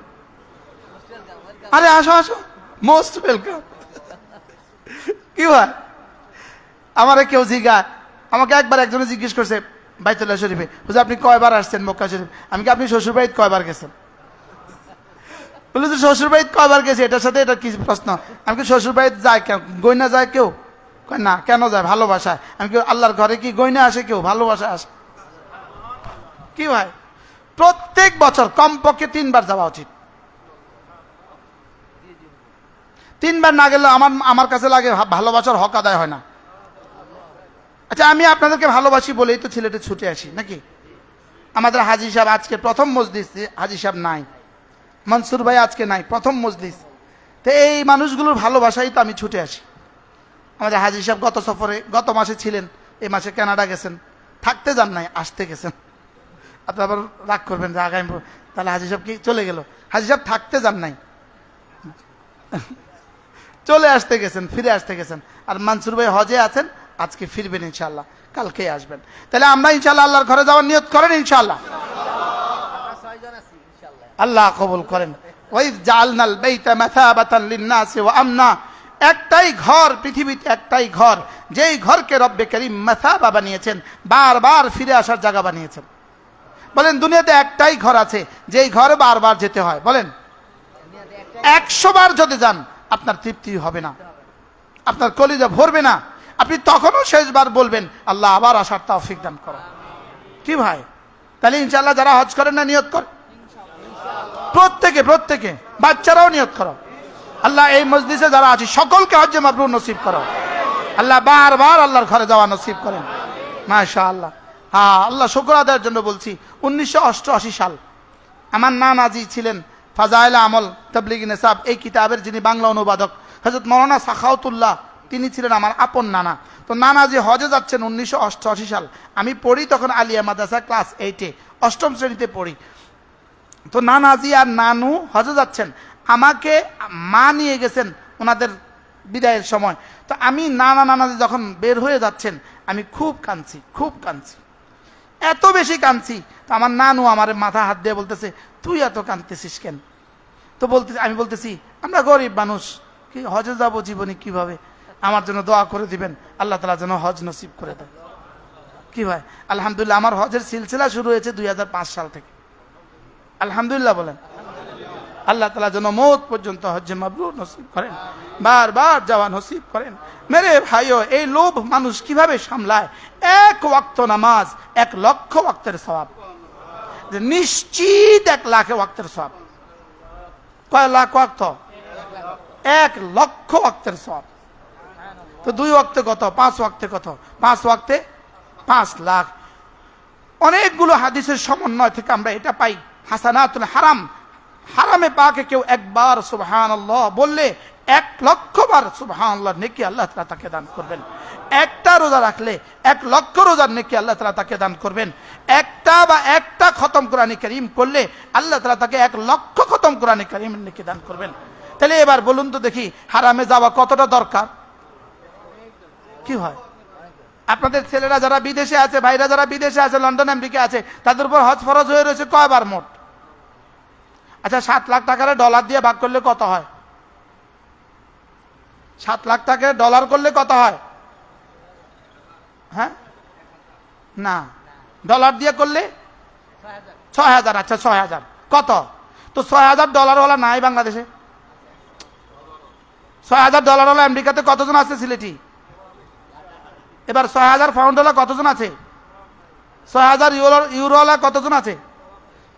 আরে আসো আসো, মোস্ট ওয়েলকাম। কি হয়, আমারে কেউ জিজ্ঞাসা, আমাকে একবার একজনে জিজ্ঞেস করছে বাইতুল্লাহ শরীফে, হুজুর আপনি কয়বার আসছেন মক্কা শরীফ? আমি কি, আপনি শ্বশুর বাড়িতে কয়বার গেছেন? বলে তো শ্বশুর বাড়িতে কয়বার গেছে, এটার সাথে এটা কি প্রশ্ন? আমি কি শ্বশুর বাড়িতে যায় কেউ? গয়না যায় কেউ? না, কেন যায়? ভালোবাসায়। আমি কি আল্লাহর ঘরে কি গয়না আসে কেউ? ভালোবাসা আসে। কি ভাই, প্রত্যেক বছর কমপক্ষে 3 বার যাওয়া উচিত। 3 বার না গেলে আমার কাছে লাগে ভালোবাসার হক আদায় হয় না। আচ্ছা, আমি আপনাদেরকে ভালোবাসি বলেই তো সিলেটে ছুটে আসি নাকি? আমাদের হাজী সাহেব আজকে প্রথম মজলিস, হাজী সাহেব নাই, মনসুর ভাই আজকে নাই, প্রথম মজলিস। তো এই মানুষগুলোর ভালোবাসাই তো আমি ছুটে আসি। আমাদের হাজী সাহেব গত সফরে, গত মাসে ছিলেন, এই মাসে কানাডা গেছেন, থাকতে যান নাই, আসতে গেছেন। আপনি আবার রাগ করবেন যে আগামী, তাহলে হাজী সাহেব কি চলে গেল? হাজী সাহেব থাকতে যান নাই, চলে আসতে গেছেন, ফিরে আসতে গেছেন। আর মনসুর ভাই হজে আছেন, আজকে ফিরবেন ইনশাআল্লাহ, কালকে আসবেন। তাহলে আমরা ইনশাআল্লাহ আল্লাহর ঘরে যাওয়ার নিয়ত করেন ইনশাআল্লাহ। আল্লাহ কবুল করেন। ওই জাআলনাল বাইতা মাসাবাতান লিন-নাসি ওয়া আমনা, একটাই ঘর পৃথিবীতে, একটাই ঘর, যেই ঘরকে রব্বে করিম মাসাবা বানিয়েছেন, বারবার ফিরে আসার জায়গা বানিয়েছেন। বলেন দুনিয়াতে একটাই ঘর আছে যেই ঘরে বারবার যেতে হয়? বলেন 100 বার যদি যান আপনার তৃপ্তি হবে না, আপনার কলিজা ভরবে না। আপনি তখনও শেষবার বলবেন আল্লাহ আবার আসার তৌফিক দান করো। কি ভাই, তাহলে ইনশাআল্লাহ যারা হজ করেন না নিয়ত কর, প্রত্যেকে প্রত্যেকে, বাচ্চারাও নিয়ত করো। আল্লাহ এই মজলিসে যারা আছে সকলকে হজ্জে মাবরুর নসিব করো। আল্লাহ বারবার আল্লাহর ঘরে যাওয়া নসিব করেন। মাশাআল্লাহ। হ্যাঁ, আল্লাহ শুকর আদায়ের জন্য বলছি। 1988 সাল আমার নানাজি ছিলেন ফাজাইল আমল তাবলিগি নিসাব, এই কিতাবের যিনি বাংলা অনুবাদক হযরত মাওলানা সাখাওয়াতুল্লাহ, তিনি ছিলেন আমার আপন নানা। তো নানাজি হজে যাচ্ছেন 1988 সাল। আমি পড়ি তখন আলিয়া মাদ্রাসা ক্লাস 8-এ, 8ম শ্রেণীতে পড়ি। তো নানাজি আর নানু হজে যাচ্ছেন, আমাকে মা নিয়ে গেছেন ওনাদের বিদায়ের সময়। তো আমি নানাজি যখন বের হয়ে যাচ্ছেন আমি খুব কাঁদছি, খুব কাঁদছি, এত বেশি কাঁদছি। তো আমার নানু আমার মাথা হাত দিয়ে বলতেছে তুই এত কাঁদতেছিস কেন? তো আমি বলতেছি আমরা গরিব মানুষ, কি হজে যাবো জীবনে কিভাবে, আমার জন্য দোয়া করে দিবেন, আল্লাহ তাআলা যেন হজ নসিব করে দেয়। কি ভাই, আলহামদুলিল্লাহ আমার হজের সিলসিলা শুরু হয়েছে 2005 সাল থেকে। আলহামদুলিল্লাহ বলেন। আল্লাহ তাআলা যেন মওত পর্যন্ত হজ্জে মাবরুর নসিব করেন, বারবার যাওয়া নসিব করেন। মেরে ভাইও, এই লোভ মানুষ কিভাবে সামলায়? এক ওয়াক্ত নামাজ 1 লক্ষ ওয়াক্তের সওয়াব, নিশ্চিত 1 লাখ ওয়াক্তের সওয়াব। কয় লাখ ওয়াক্ত? 1 লক্ষ ওয়াক্তের সওয়াব। তো 2 ওয়াক্তে কত? 5 ওয়াক্তে কত? 5 ওয়াক্তে 5 লাখ। অনেকগুলো হাদিসের সমন্বয় থেকে আমরা এটা পাই, হাসানাতুল হারাম, হারামে পাকে কেউ একবার সুবহানাল্লাহ বললে 1 লক্ষ বার সুবহানাল্লাহ নেকি আল্লাহ তাআলা তাকে দান করবেন। একটা রোজা রাখলে 1 লক্ষ রোজার নেকি আল্লাহ তাআলা তাকে দান করবেন। একটা খতম কোরআনে কারীম করলে আল্লাহ তাআলা তাকে 1 লক্ষ খতম কোরআনে কারীমের নেকি দান করবেন। তাহলে এবার বলুন তো দেখি, হারামে যাওয়া কতটা দরকার? কি হয়? আপনাদের ছেলেরা যারা বিদেশে আছে, ভাইরা যারা বিদেশে আছে, লন্ডন আমেরিকা আছে, তাদের উপর হজ ফরজ হয়ে রয়েছে কয়বার মোট? আচ্ছা, 7 লাখ টাকার ডলার দিয়ে ভাগ করলে কত হয়? 7 লাখ টাকা ডলার করলে কত হয়? হ্যাঁ না, ডলার দিয়ে করলে 6000। আচ্ছা 6000 কত? তো 6000 ডলার ওয়ালা নাই বাংলাদেশে? 6000 ডলার ওয়ালা আমেরিকাতে কতজন আছে সিলেটি? এবার 6000 পাউন্ড ওয়ালা কতজন আছে? 6000 ইউরো ওয়ালা কতজন আছে?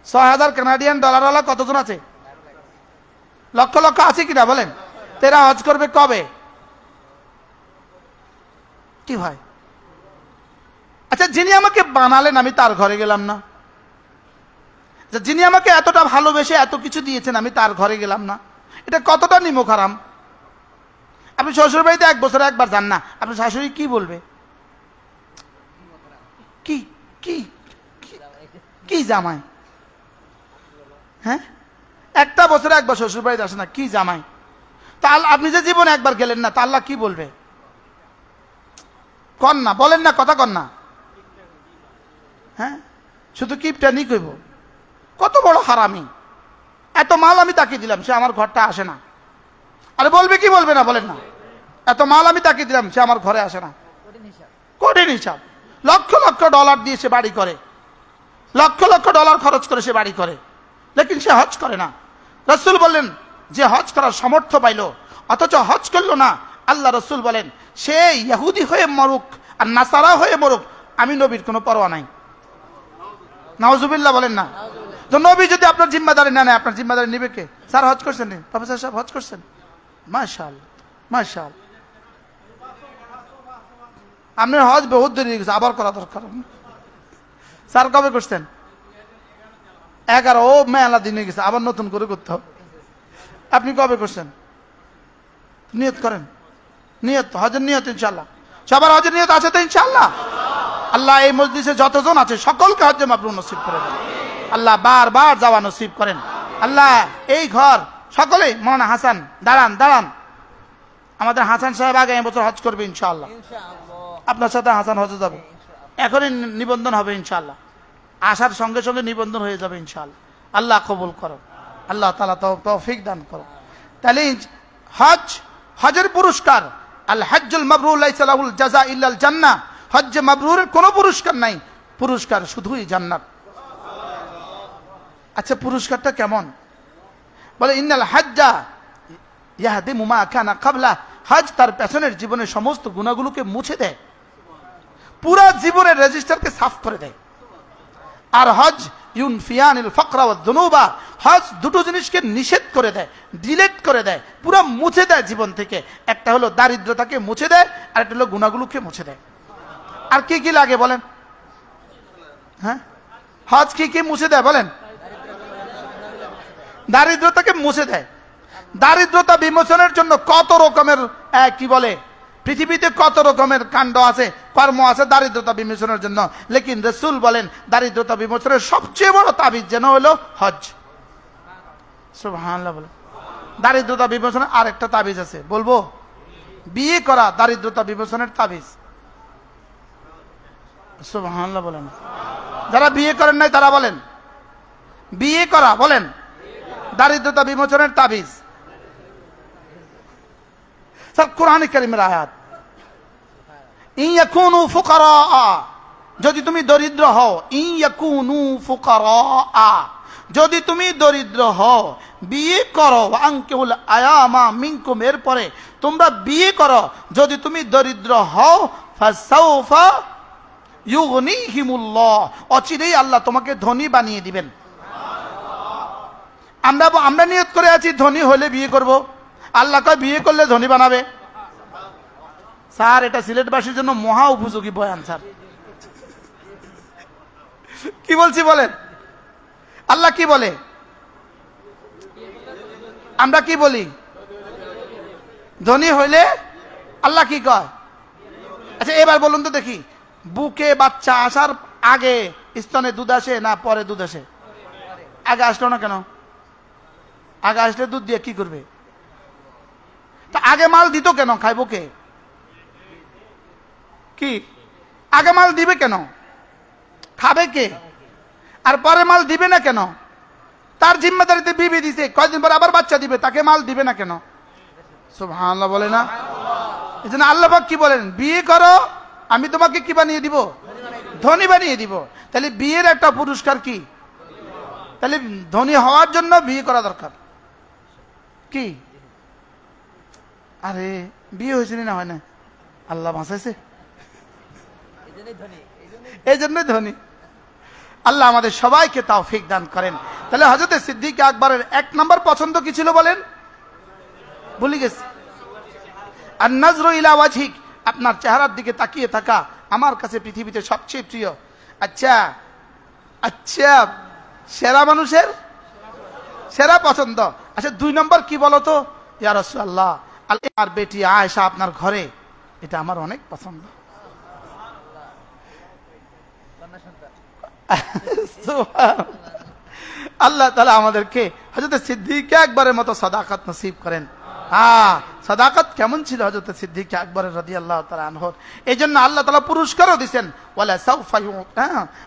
6000 কানাডিয়ান ডলার ওয়ালা কতজন আছে? লক্ষ লক্ষ আছে কিনা বলেন? তেরা হজ করবে কবে? কি হয়? আচ্ছা, যিনি আমাকে বানালেন আমি তার ঘরে গেলাম না, যিনি আমাকে এতটা ভালোবেসে এত কিছু দিয়েছেন আমি তার ঘরে গেলাম না, এটা কতটা নিমক হারাম? আপনি শ্বশুর বাড়িতে 1 বছরে একবার যান না, আপনার শাশুড়ি কি বলবে? কি কি কি জামাই? হ্যাঁ, 1টা বছরে একবার শ্বশুর বাড়িতে আসে না, কি জামাই? তা আপনি যে জীবনে একবার গেলেন না, তা আল্লাহ কি বলবে? কন না, বলেন না, কথা কন না। হ্যাঁ, শুধু কিপটা নি কইব, কত বড় হারামি! এত মাল আমি তাকে দিলাম, সে আমার ঘরটা আসে না। আরে বলবে কি বলবে না বলেন না? এত মাল আমি তাকে দিলাম, সে আমার ঘরে আসে না। কঠিন হিসাব। লক্ষ লক্ষ ডলার দিয়ে সে বাড়ি করে, লক্ষ লক্ষ ডলার খরচ করে সে বাড়ি করে, লেকিন সে হজ করে না। রাসূল বললেন, যে হজ করার সামর্থ্য পাইল অথচ হজ করলো না, আল্লাহ রাসূল বলেন সে ইহুদি হয়ে মরুক আর নাসারা হয়ে মরুক, আমি নবীর কোনো পরোয়া নাই। নাউজুবিল্লাহ বলেন না। তো নবী যদি আপনার জিম্মাদারি না নেয়, আপনার জিম্মাদারি নেবে কে? স্যার হজ করছেন? প্রফেসর সাহেব হজ করছেন? মাশাআল্লাহ মাশাআল্লাহ। আপনার হজ বহুত দেরি হয়ে গেছে, আবার করা দরকার। স্যার কবে করছেন? 11। ও মেলা দিন হয়ে গেছে, আবার নতুন করে করতে হবে। আপনি কবে করছেন? নিয়ত করেন, নিয়ত, হজের নিয়ত ইনশাআল্লাহ। সবার হজের নিয়ত আছে তো ইনশাআল্লাহ? আল্লাহ এই মজলিসে যতজন আছে সকলকে হজ্জে মাবরুর নসিব করে দেন। আল্লাহ বারবার যাওয়া নসিব করেন। আল্লাহ এই ঘর সকলে, মৌলানা হাসান দাঁড়ান দাঁড়ান, আমাদের হাসান সাহেব আগামী বছর হজ করবে ইনশাআল্লাহ। আপনার সাথে হাসান হজে যাবে, এখনই নিবন্ধন হবে ইনশাআল্লাহ, আসার সঙ্গে সঙ্গে নিবন্ধন হয়ে যাবে ইনশাআল্লাহ। আল্লাহ কবুল করো, আল্লাহ তাআলা তৌফিক দান করো। তাহলে হজের পুরস্কার, আল হজ্জুল মাবরুর লাইসা লাহুল জাযা ইল্লাল জান্নাহ, হজ্জে মাবরুরের কোনো পুরস্কার নাই, পুরস্কার শুধুই জান্নাত। আচ্ছা, পুরস্কারটা কেমন? বলে ইন্নাল হজ্জা ইয়াহদিমু মা কানা ক্বাবলা, হজ তার পেছনের জীবনের সমস্ত গুনাহগুলোকে মুছে দেয়, পুরো জীবনের রেজিস্টারকে সাফ করে দেয়। আর হজ ইউনফিয়ানিল ফাকরা ওয়াদ যুনুবা, হজ দুটো জিনিসকে নিষেধ করে দেয়, ডিলিট করে দেয়, পুরো মুছে দেয় জীবন থেকে। একটা হলো দারিদ্রতাকে মুছে দেয়, আর একটা হলো গুনাহগুলোকে মুছে দেয়। আর কি কি লাগে বলেন? হ্যাঁ, হজ কি কি মুছে দেয় বলেন? দারিদ্রতাকে মুছে দেয়। দারিদ্রতা বিমোচনের জন্য কত রকমের কি বলে, পৃথিবীতে কত রকমের কাণ্ড আছে, কর্ম আছে দারিদ্রতা বিমোচনের জন্য, লেকিন রাসূল বলেন দারিদ্রতা বিমোচনের সবচেয়ে বড় তাবিজ যেন হলো হজ। সুবহানাল্লাহ বলে। দারিদ্রতা বিমোচনের আরেকটা তাবিজ আছে, বলবো? বিয়ে করা দারিদ্রতা বিমোচনের তাবিজ। সুবহানাল্লাহ বলেন। যারা বিয়ে করেন নাই তারা বলেন বিয়ে করা, বলেন দারিদ্রতা বিমোচনের তাবিজ। স্যার কোরআনে কারীমের আয়াত, ইন ইয়াকুনু ফুকারা, যদি তুমি দরিদ্র হও, ইন ইয়াকুনু ফুকারা, যদি তুমি দরিদ্র হও বিয়ে করো, আনকিহুল আয়ামা মিনকুম, এরপরে তোমরা বিয়ে করো যদি তুমি দরিদ্র হও, ফাসাউফা ইউগনিহিমুল্লাহ, অচিরেই আল্লাহ তোমাকে ধনী বানিয়ে দিবেন। আমরা নিয়ত করে আছি ধনী হলে বিয়ে করব, আল্লাহ কয় বিয়ে করলে ধনী বানাবে। স্যার এটা সিলেটবাসীর জন্য মহা উপযোগী বয়ান স্যার। কি বলছি বলেন? আল্লাহ কি বলে? আমরা কি বলি? ধনী হইলে আল্লাহ কি কয়? আচ্ছা এবার বলুন তো দেখি, বুকে বাচ্চা আসার আগে স্তনে দুধ আসে না পরে দুধ আসে? আগে আসলো না কেন? আগে আসলে দুধ দিয়ে কি করবে? তা আগে মাল দিত কেন? খাইবো কে? কি আগে মাল দিবে কেন? খাবে কে? আর পরে মাল দিবে না কেন? তার জিম্মেদারিতে বিবি দিছে, কয়দিন পর আবার বাচ্চা দিবে, তাকে মাল দিবে না কেন? সুবহানাল্লাহ বলে না? এই জন্য আল্লাহ পাক কি বলেন? বিয়ে করো আমি তোমাকে কি বানিয়ে দিব? ধনী বানিয়ে দিব। তাহলে বিয়ের একটা পুরস্কার কি? তাহলে ধনী হওয়ার জন্য বিয়ে করা দরকার। কি আরে বিয়ে হয়েছে না হয় না? আল্লাহ বাঁচাইছে, এই জন্যই ধনী। আল্লাহ আমাদের সবাইকে তৌফিক দান করেন। তাহলে হযরত সিদ্দিক আকবরের 1 নম্বর পছন্দ কি ছিল বলেন? ভুলে গেছি। আর নজরু ইলা ওয়াজহিক, আপনার চেহারার দিকে তাকিয়ে থাকা আমার কাছে পৃথিবীতে সবচেয়ে প্রিয়। আচ্ছা আচ্ছা, সেরা মানুষের সেরা পছন্দ। আচ্ছা 2 নম্বর কি বলতো? ইয়া রাসূলুল্লাহ, আর বেটি আয়েশা আপনার ঘরে, এটা আমার অনেক পছন্দ। আল্লাহ তাআলা আমাদেরকে হযরত সিদ্দিক আকবরের মতো সাদাকাত নসিব করেন। সাদাকাত কেমন ছিল হযরত সিদ্দিক আকবরের রাদিয়াল্লাহু তাআলা আনহু? এইজন্য আল্লাহ তাআলা পুরস্কারও দিবেন, ওয়ালা সাউফা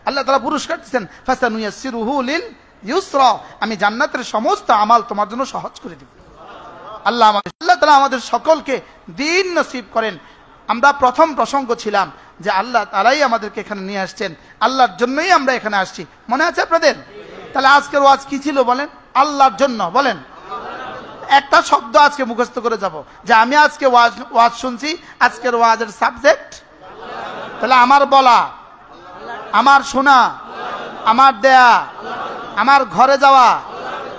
আল্লাহ তাআলা পুরস্কার দিবেন, ফাসানুয়াসসিরুহু লিল ইউসরা, আমি জান্নাতের সমস্ত আমাল তোমার জন্য সহজ করে দেব। আল্লাহ তাআলা আমাদের সকলকে দ্বীন নসিব করেন। আমরা প্রথম প্রসঙ্গ ছিলাম যে আল্লাহ তাআলাই আমাদেরকে এখানে নিয়ে আসছেন, আল্লাহর জন্যই আমরা এখানে আসছি, মনে আছে আপনাদের? তাহলে আজকের ওয়াজ কি ছিল বলেন? আল্লাহর জন্য। বলেন একটা শব্দ আজকে মুখস্থ করে যাব যে আমি আজকে ওয়াজ শুনছি, আজকের ওয়াজের সাবজেক্ট। তাহলে আমার বলা, আমার শোনা, আমার দেয়া, আমার ঘরে যাওয়া,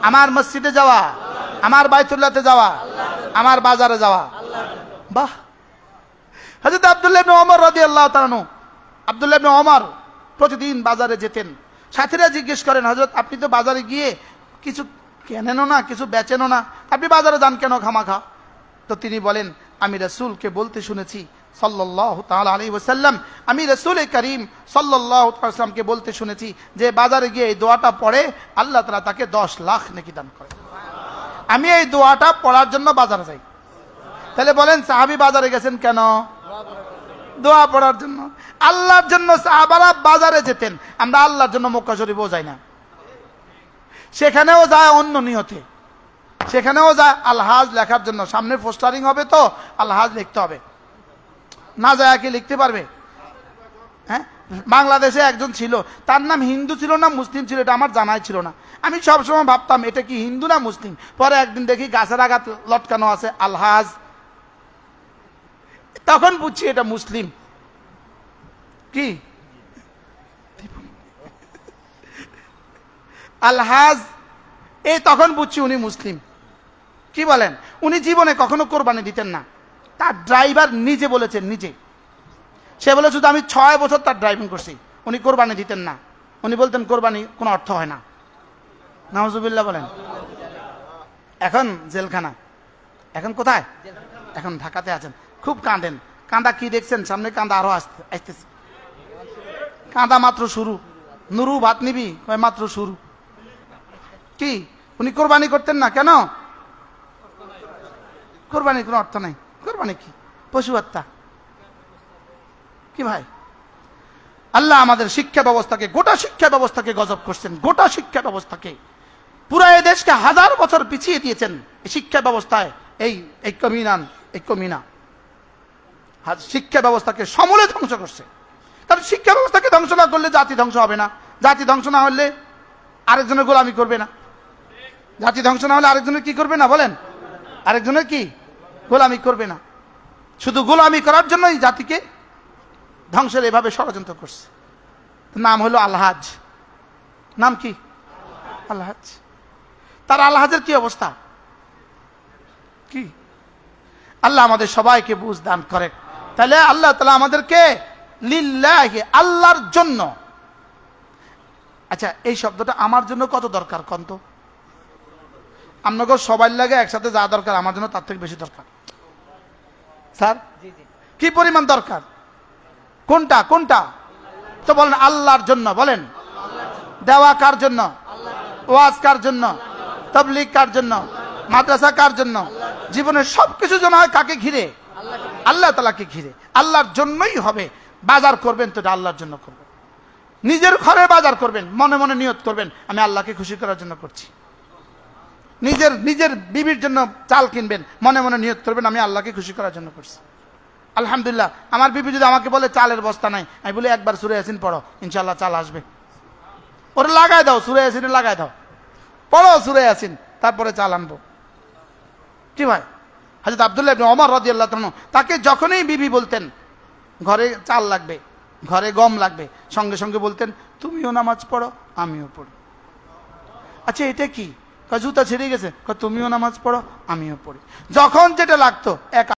আমার মসজিদে যাওয়া, আমার বাইতুল্লাহতে যাওয়া, আমার বাজারে যাওয়া। বাহ! হযরত আব্দুল্লাহ ইবনে ওমর রাদিয়াল্লাহু তাআলা আনহু, আব্দুল্লাহ ইবনে ওমর প্রতিদিন বাজারে যেতেন। সাথীরা জিজ্ঞেস করেন, হযরত আপনি তো বাজারে গিয়ে কিছু কেনেনও না, কিছু বেচেনও না, আপনি বাজারে যান কেন খামাখা? তো তিনি বলেন, আমি রাসূলকে বলতে শুনেছি সাল্লাল্লাহু তাআলা আলাইহি ওয়াসাল্লাম, আমি রাসূল করিম সাল্লাল্লাহু তাআলা ওয়াসাল্লামকে বলতে শুনেছি যে বাজারে গিয়ে এই দোয়াটা পড়ে আল্লাহ তাআলা তাকে 10 লাখ নেকি দান করে। আমি এই দোয়াটা পড়ার জন্য বাজারে যাই। তাহলে বলেন সাহাবী বাজারে গেছেন কেন? দোয়া পড়ার জন্য। আল্লাহর জন্য সাহাবারা বাজারে যেতেন, আমরা আল্লাহর জন্য মক্কা শরীফও যাই না। সেখানেও যায় অন্য নিয়তে, সেখানেও যায় আলহাজ লেখার জন্য, সামনে পোস্টারিং হবে তো আলহাজ লিখতে হবে, না যায় কি লিখতে পারবে? হ্যাঁ, বাংলাদেশে একজন ছিল, তার নাম হিন্দু ছিল না মুসলিম ছিল এটা আমার জানাই ছিল না। আমি সবসময় ভাবতাম এটা কি হিন্দু না মুসলিম। পরে একদিন দেখি গাছের আঘাত লটকানো আছে আলহাজ, তখন বুঝছি এটা মুসলিম। কি আলহাজ, এই তখন বুঝছি উনি মুসলিম। কি বলেন? উনি জীবনে কখনো কোরবানি দিতেন না। তার ড্রাইভার নিজে বলেছেন, নিজে সে বলে শুধু আমি 6 বছর তার ড্রাইভিং করছি, উনি কোরবানি দিতেন না। উনি বলতেন কোরবানি কোনো অর্থ হয় না। নাউজুবিল্লাহ বলেন। এখন জেলখানা, এখন কোথায়? এখন ঢাকাতে আছেন। খুব কাঁদেন। কাঁদা কি দেখছেন? সামনে কাঁদা আরো আসতেছে। কাঁদা মাত্র শুরু। নুরু ভাত নিবি? মাত্র শুরু। কি উনি কোরবানি করতেন না কেন? কোরবানির কোনো অর্থ নাই। কোরবানি কি? পশু হত্যা। কি ভাই, আল্লাহ আমাদের শিক্ষা ব্যবস্থাকে, গোটা শিক্ষা ব্যবস্থাকে গজব করছেন, গোটা শিক্ষা ব্যবস্থাকে, পুরা এই দেশকে 1000 বছর পিছিয়ে দিয়েছেন এই শিক্ষা ব্যবস্থায়। এই কমিনা শিক্ষা ব্যবস্থাকে সমূলে ধ্বংস করছে। কারণ শিক্ষা ব্যবস্থাকে ধ্বংস না করলে জাতি ধ্বংস হবে না, জাতি ধ্বংস না হলে আরেকজনের গোলামি করবে না। জাতি ধ্বংস না হলে আরেকজনের কি করবে না বলেন? আরেকজনের কি গোলামি করবে না। শুধু গোলামি করার জন্যই জাতিকে ধ্বংসের এভাবে ষড়যন্ত্র করছে। নাম হলো আলহাজ। নাম কি? আলহাজ। তার আলহাজের কি অবস্থা? কি আল্লাহ আমাদের সবাইকে বুঝ দান করে। তাহলে আল্লাহ তাআলা আমাদেরকে লিল্লাহি, আল্লাহর জন্য। আচ্ছা, এই শব্দটা আমার জন্য কত দরকার কোন তো? আপনাকে সবাই লাগে একসাথে যা দরকার আমার জন্য তার থেকে বেশি দরকার। স্যার কি পরিমাণ দরকার? কোনটা কোনটা? তো বলেন আল্লাহর জন্য। বলেন দেওয়া কার জন্য? ওয়াজ কার জন্য? তাবলীগ কার জন্য? মাদ্রাসা কার জন্য? জীবনের সবকিছু যেন হয় কাকে ঘিরে? আল্লাহ তাআলাকে ঘিরে। আল্লাহর জন্যই হবে। বাজার করবেন তো এটা আল্লাহর জন্য করবেন। নিজের ঘরে বাজার করবেন, মনে মনে নিয়ত করবেন আমি আল্লাহকে খুশি করার জন্য করছি। নিজের বিবির জন্য চাল কিনবেন, মনে মনে নিয়ত করবেন আমি আল্লাহকে খুশি করার জন্য করছি। আলহামদুলিল্লাহ, আমার বিবি যদি আমাকে বলে চালের বস্তা নাই, আমি বলি একবার সূরা ইয়াসিন পড়ো, ইনশাআল্লাহ চাল আসবে। ওরে লাগাই দাও, সূরা ইয়াসিনে লাগাই দাও, পড়ো সূরা ইয়াসিন, তারপরে চাল আনবো। কি ভাই? হযরত আব্দুল্লাহ ইবনে ওমর রাদিয়াল্লাহু তাআলা, তাকে যখনই বিবি বলতেন ঘরে চাল লাগবে, ঘরে গম লাগবে, সঙ্গে সঙ্গে বলতেন তুমিও নামাজ পড়ো আমিও পড়ি। আচ্ছা এটা কি? জুতা ছিঁড়ে গেছে, তুমিও নামাজ পড়ো আমিও পড়ি। যখন যেটা লাগতো এক